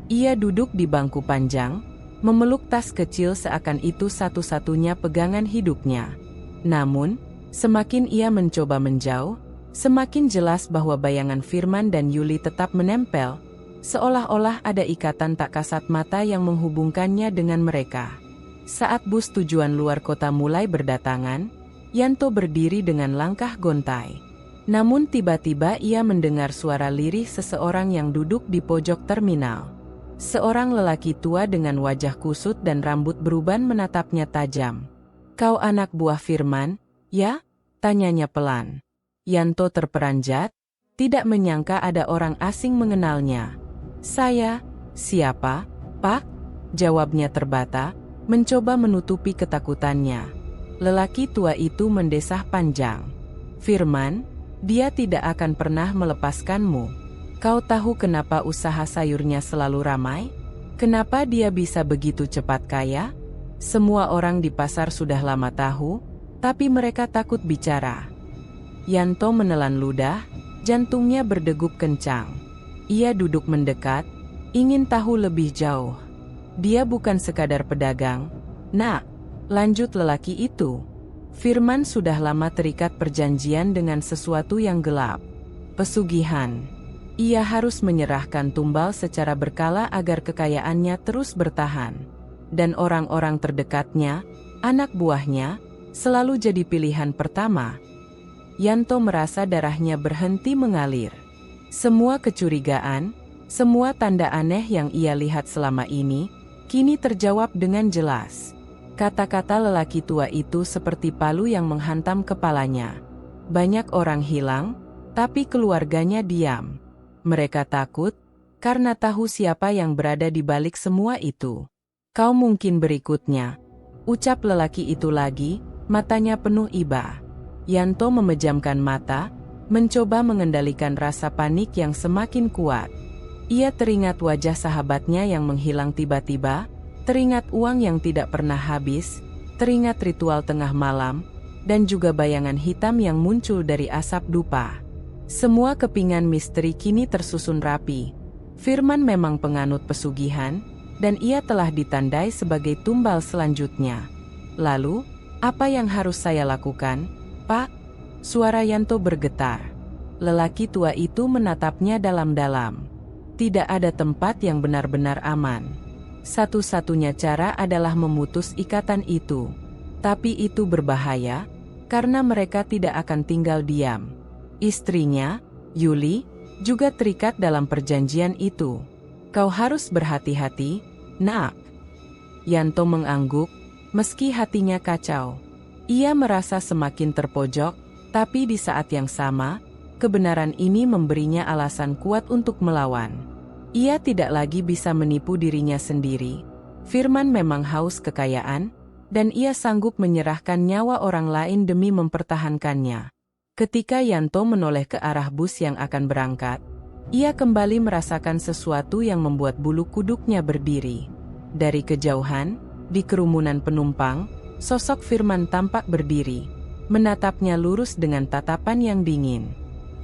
Ia duduk di bangku panjang, memeluk tas kecil seakan itu satu-satunya pegangan hidupnya. Namun, semakin ia mencoba menjauh, semakin jelas bahwa bayangan Firman dan Yuli tetap menempel, seolah-olah ada ikatan tak kasat mata yang menghubungkannya dengan mereka. Saat bus tujuan luar kota mulai berdatangan, Yanto berdiri dengan langkah gontai. Namun tiba-tiba ia mendengar suara lirih seseorang yang duduk di pojok terminal. Seorang lelaki tua dengan wajah kusut dan rambut beruban menatapnya tajam. "Kau anak buah Firman, ya?" tanyanya pelan. Yanto terperanjat, tidak menyangka ada orang asing mengenalnya. "Saya, siapa, Pak?" jawabnya terbata, mencoba menutupi ketakutannya. Lelaki tua itu mendesah panjang. "Firman, dia tidak akan pernah melepaskanmu. Kau tahu kenapa usaha sayurnya selalu ramai? Kenapa dia bisa begitu cepat kaya? Semua orang di pasar sudah lama tahu, tapi mereka takut bicara." Yanto menelan ludah, jantungnya berdegup kencang. Ia duduk mendekat, ingin tahu lebih jauh. "Dia bukan sekadar pedagang, Nak," lanjut lelaki itu. "Firman sudah lama terikat perjanjian dengan sesuatu yang gelap. Pesugihan. Ia harus menyerahkan tumbal secara berkala agar kekayaannya terus bertahan. Dan orang-orang terdekatnya, anak buahnya, selalu jadi pilihan pertama." Yanto merasa darahnya berhenti mengalir. Semua kecurigaan, semua tanda aneh yang ia lihat selama ini, kini terjawab dengan jelas. Kata-kata lelaki tua itu seperti palu yang menghantam kepalanya. Banyak orang hilang, tapi keluarganya diam. Mereka takut, karena tahu siapa yang berada di balik semua itu. "Kau mungkin berikutnya," ucap lelaki itu lagi, matanya penuh iba. Yanto memejamkan mata, mencoba mengendalikan rasa panik yang semakin kuat. Ia teringat wajah sahabatnya yang menghilang tiba-tiba, teringat uang yang tidak pernah habis, teringat ritual tengah malam, dan juga bayangan hitam yang muncul dari asap dupa. Semua kepingan misteri kini tersusun rapi. Firman memang penganut pesugihan, dan ia telah ditandai sebagai tumbal selanjutnya. "Lalu, apa yang harus saya lakukan, Pak?" Suara Yanto bergetar. Lelaki tua itu menatapnya dalam-dalam. Tidak ada tempat yang benar-benar aman. Satu-satunya cara adalah memutus ikatan itu. Tapi itu berbahaya, karena mereka tidak akan tinggal diam. Istrinya, Yuli, juga terikat dalam perjanjian itu. Kau harus berhati-hati, nak. Yanto mengangguk, meski hatinya kacau. Ia merasa semakin terpojok, tapi di saat yang sama, kebenaran ini memberinya alasan kuat untuk melawan. Ia tidak lagi bisa menipu dirinya sendiri. Firman memang haus kekayaan, dan ia sanggup menyerahkan nyawa orang lain demi mempertahankannya. Ketika Yanto menoleh ke arah bus yang akan berangkat, ia kembali merasakan sesuatu yang membuat bulu kuduknya berdiri. Dari kejauhan, di kerumunan penumpang, sosok Firman tampak berdiri, menatapnya lurus dengan tatapan yang dingin.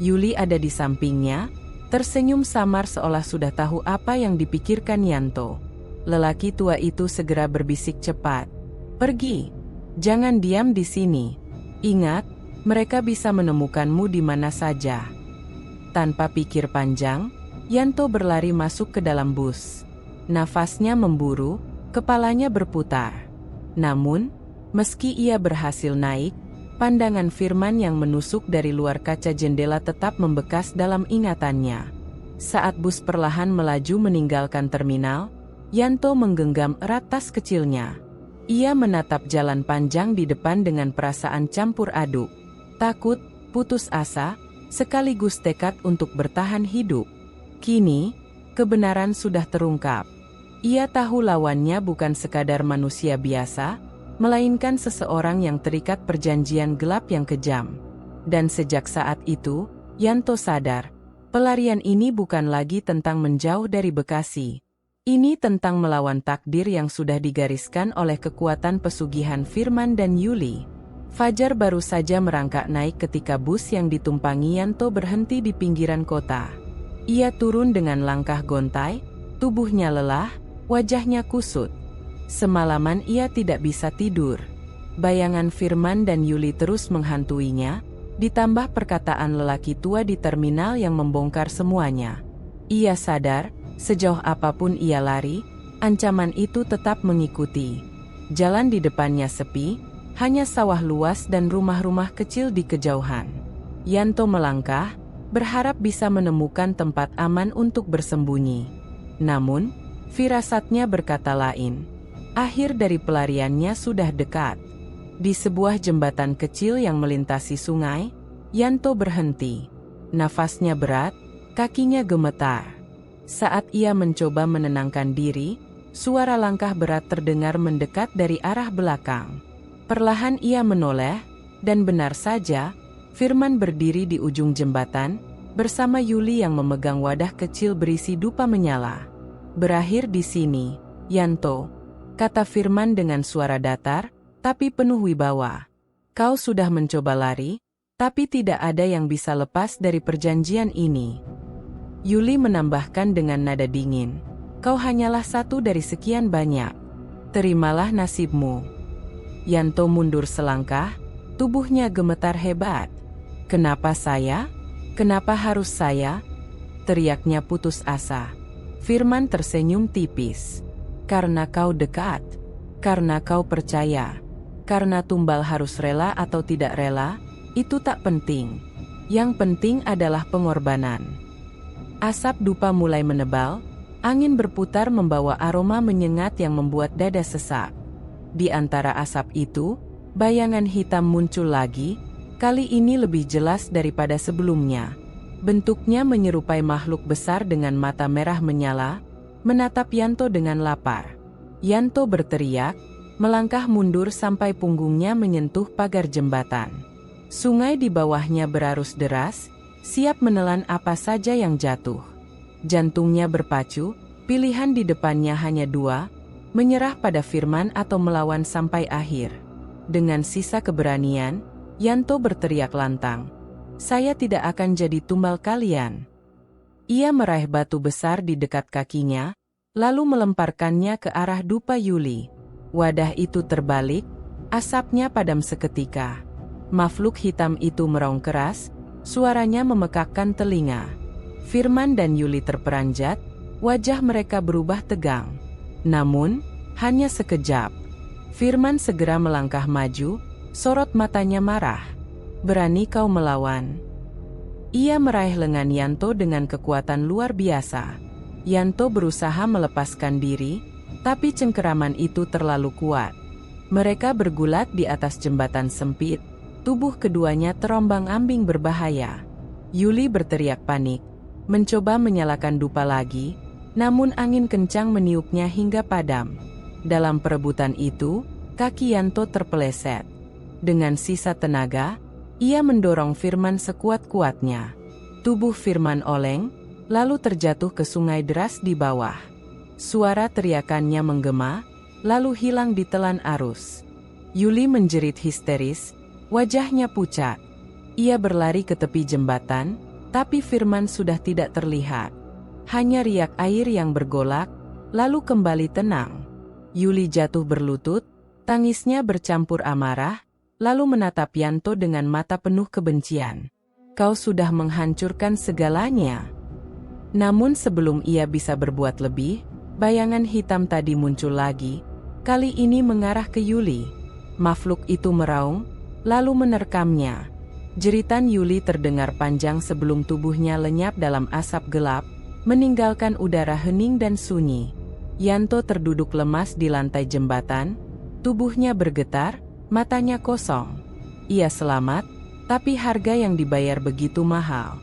Yuli ada di sampingnya, tersenyum samar seolah sudah tahu apa yang dipikirkan Yanto. Lelaki tua itu segera berbisik cepat. Pergi, jangan diam di sini. Ingat, mereka bisa menemukanmu di mana saja. Tanpa pikir panjang, Yanto berlari masuk ke dalam bus. Nafasnya memburu, kepalanya berputar. Namun, meski ia berhasil naik, pandangan Firman yang menusuk dari luar kaca jendela tetap membekas dalam ingatannya. Saat bus perlahan melaju meninggalkan terminal, Yanto menggenggam erat tas kecilnya. Ia menatap jalan panjang di depan dengan perasaan campur aduk. Takut, putus asa, sekaligus tekad untuk bertahan hidup. Kini, kebenaran sudah terungkap. Ia tahu lawannya bukan sekadar manusia biasa, melainkan seseorang yang terikat perjanjian gelap yang kejam. Dan sejak saat itu, Yanto sadar, pelarian ini bukan lagi tentang menjauh dari Bekasi. Ini tentang melawan takdir yang sudah digariskan oleh kekuatan pesugihan Firman dan Yuli. Fajar baru saja merangkak naik ketika bus yang ditumpangi Yanto berhenti di pinggiran kota. Ia turun dengan langkah gontai, tubuhnya lelah, wajahnya kusut. Semalaman ia tidak bisa tidur. Bayangan Firman dan Yuli terus menghantuinya, ditambah perkataan lelaki tua di terminal yang membongkar semuanya. Ia sadar, sejauh apapun ia lari, ancaman itu tetap mengikuti. Jalan di depannya sepi, hanya sawah luas dan rumah-rumah kecil di kejauhan. Yanto melangkah, berharap bisa menemukan tempat aman untuk bersembunyi. Namun, firasatnya berkata lain. Akhir dari pelariannya sudah dekat. Di sebuah jembatan kecil yang melintasi sungai, Yanto berhenti. Nafasnya berat, kakinya gemetar. Saat ia mencoba menenangkan diri, suara langkah berat terdengar mendekat dari arah belakang. Perlahan ia menoleh, dan benar saja, Firman berdiri di ujung jembatan, bersama Yuli yang memegang wadah kecil berisi dupa menyala. Berakhir di sini, Yanto, kata Firman dengan suara datar, tapi penuh wibawa. Kau sudah mencoba lari, tapi tidak ada yang bisa lepas dari perjanjian ini. Yuli menambahkan dengan nada dingin, kau hanyalah satu dari sekian banyak. Terimalah nasibmu. Yanto mundur selangkah, tubuhnya gemetar hebat. Kenapa saya? Kenapa harus saya? Teriaknya putus asa. Firman tersenyum tipis. Karena kau dekat. Karena kau percaya. Karena tumbal harus rela atau tidak rela, itu tak penting. Yang penting adalah pengorbanan. Asap dupa mulai menebal, angin berputar membawa aroma menyengat yang membuat dada sesak. Di antara asap itu, bayangan hitam muncul lagi, kali ini lebih jelas daripada sebelumnya. Bentuknya menyerupai makhluk besar dengan mata merah menyala, menatap Yanto dengan lapar. Yanto berteriak, melangkah mundur sampai punggungnya menyentuh pagar jembatan. Sungai di bawahnya berarus deras, siap menelan apa saja yang jatuh. Jantungnya berpacu, pilihan di depannya hanya dua, menyerah pada Firman atau melawan sampai akhir. Dengan sisa keberanian, Yanto berteriak lantang, saya tidak akan jadi tumbal kalian. Ia meraih batu besar di dekat kakinya, lalu melemparkannya ke arah dupa Yuli. Wadah itu terbalik, asapnya padam seketika. Makhluk hitam itu meraung keras, suaranya memekakkan telinga. Firman dan Yuli terperanjat, wajah mereka berubah tegang. Namun, hanya sekejap. Firman segera melangkah maju, sorot matanya marah. Berani kau melawan? Ia meraih lengan Yanto dengan kekuatan luar biasa. Yanto berusaha melepaskan diri, tapi cengkeraman itu terlalu kuat. Mereka bergulat di atas jembatan sempit, tubuh keduanya terombang-ambing berbahaya. Yuli berteriak panik, mencoba menyalakan dupa lagi, namun angin kencang meniupnya hingga padam. Dalam perebutan itu, kaki Yanto terpeleset. Dengan sisa tenaga, ia mendorong Firman sekuat-kuatnya. Tubuh Firman oleng, lalu terjatuh ke sungai deras di bawah. Suara teriakannya menggema, lalu hilang ditelan arus. Yuli menjerit histeris, wajahnya pucat. Ia berlari ke tepi jembatan, tapi Firman sudah tidak terlihat. Hanya riak air yang bergolak, lalu kembali tenang. Yuli jatuh berlutut, tangisnya bercampur amarah, lalu menatap Yanto dengan mata penuh kebencian. Kau sudah menghancurkan segalanya. Namun sebelum ia bisa berbuat lebih, bayangan hitam tadi muncul lagi, kali ini mengarah ke Yuli. Makhluk itu meraung, lalu menerkamnya. Jeritan Yuli terdengar panjang sebelum tubuhnya lenyap dalam asap gelap, meninggalkan udara hening dan sunyi. Yanto terduduk lemas di lantai jembatan, tubuhnya bergetar, matanya kosong. Ia selamat, tapi harga yang dibayar begitu mahal.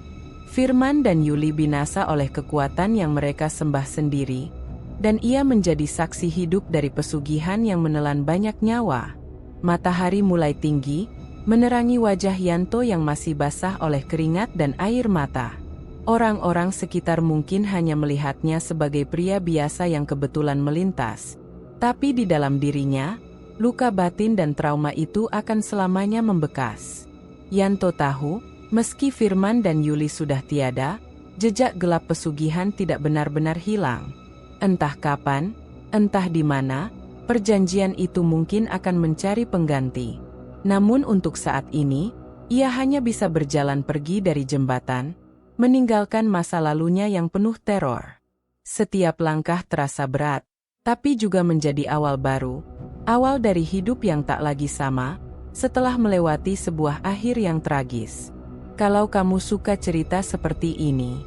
Firman dan Yuli binasa oleh kekuatan yang mereka sembah sendiri, dan ia menjadi saksi hidup dari pesugihan yang menelan banyak nyawa. Matahari mulai tinggi, menerangi wajah Yanto yang masih basah oleh keringat dan air mata. Orang-orang sekitar mungkin hanya melihatnya sebagai pria biasa yang kebetulan melintas, tapi di dalam dirinya, luka batin dan trauma itu akan selamanya membekas. Yanto tahu, meski Firman dan Yuli sudah tiada, jejak gelap pesugihan tidak benar-benar hilang. Entah kapan, entah di mana, perjanjian itu mungkin akan mencari pengganti. Namun untuk saat ini, ia hanya bisa berjalan pergi dari jembatan, meninggalkan masa lalunya yang penuh teror. Setiap langkah terasa berat, tapi juga menjadi awal baru. Awal dari hidup yang tak lagi sama, setelah melewati sebuah akhir yang tragis. Kalau kamu suka cerita seperti ini,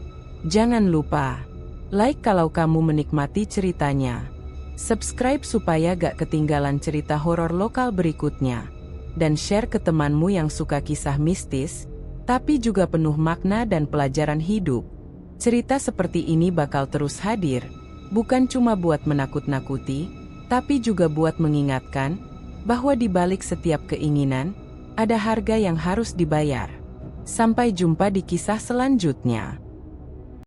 jangan lupa like kalau kamu menikmati ceritanya. Subscribe supaya gak ketinggalan cerita horor lokal berikutnya. Dan share ke temanmu yang suka kisah mistis, tapi juga penuh makna dan pelajaran hidup. Cerita seperti ini bakal terus hadir, bukan cuma buat menakut-nakuti, tapi juga buat mengingatkan bahwa di balik setiap keinginan, ada harga yang harus dibayar. Sampai jumpa di kisah selanjutnya.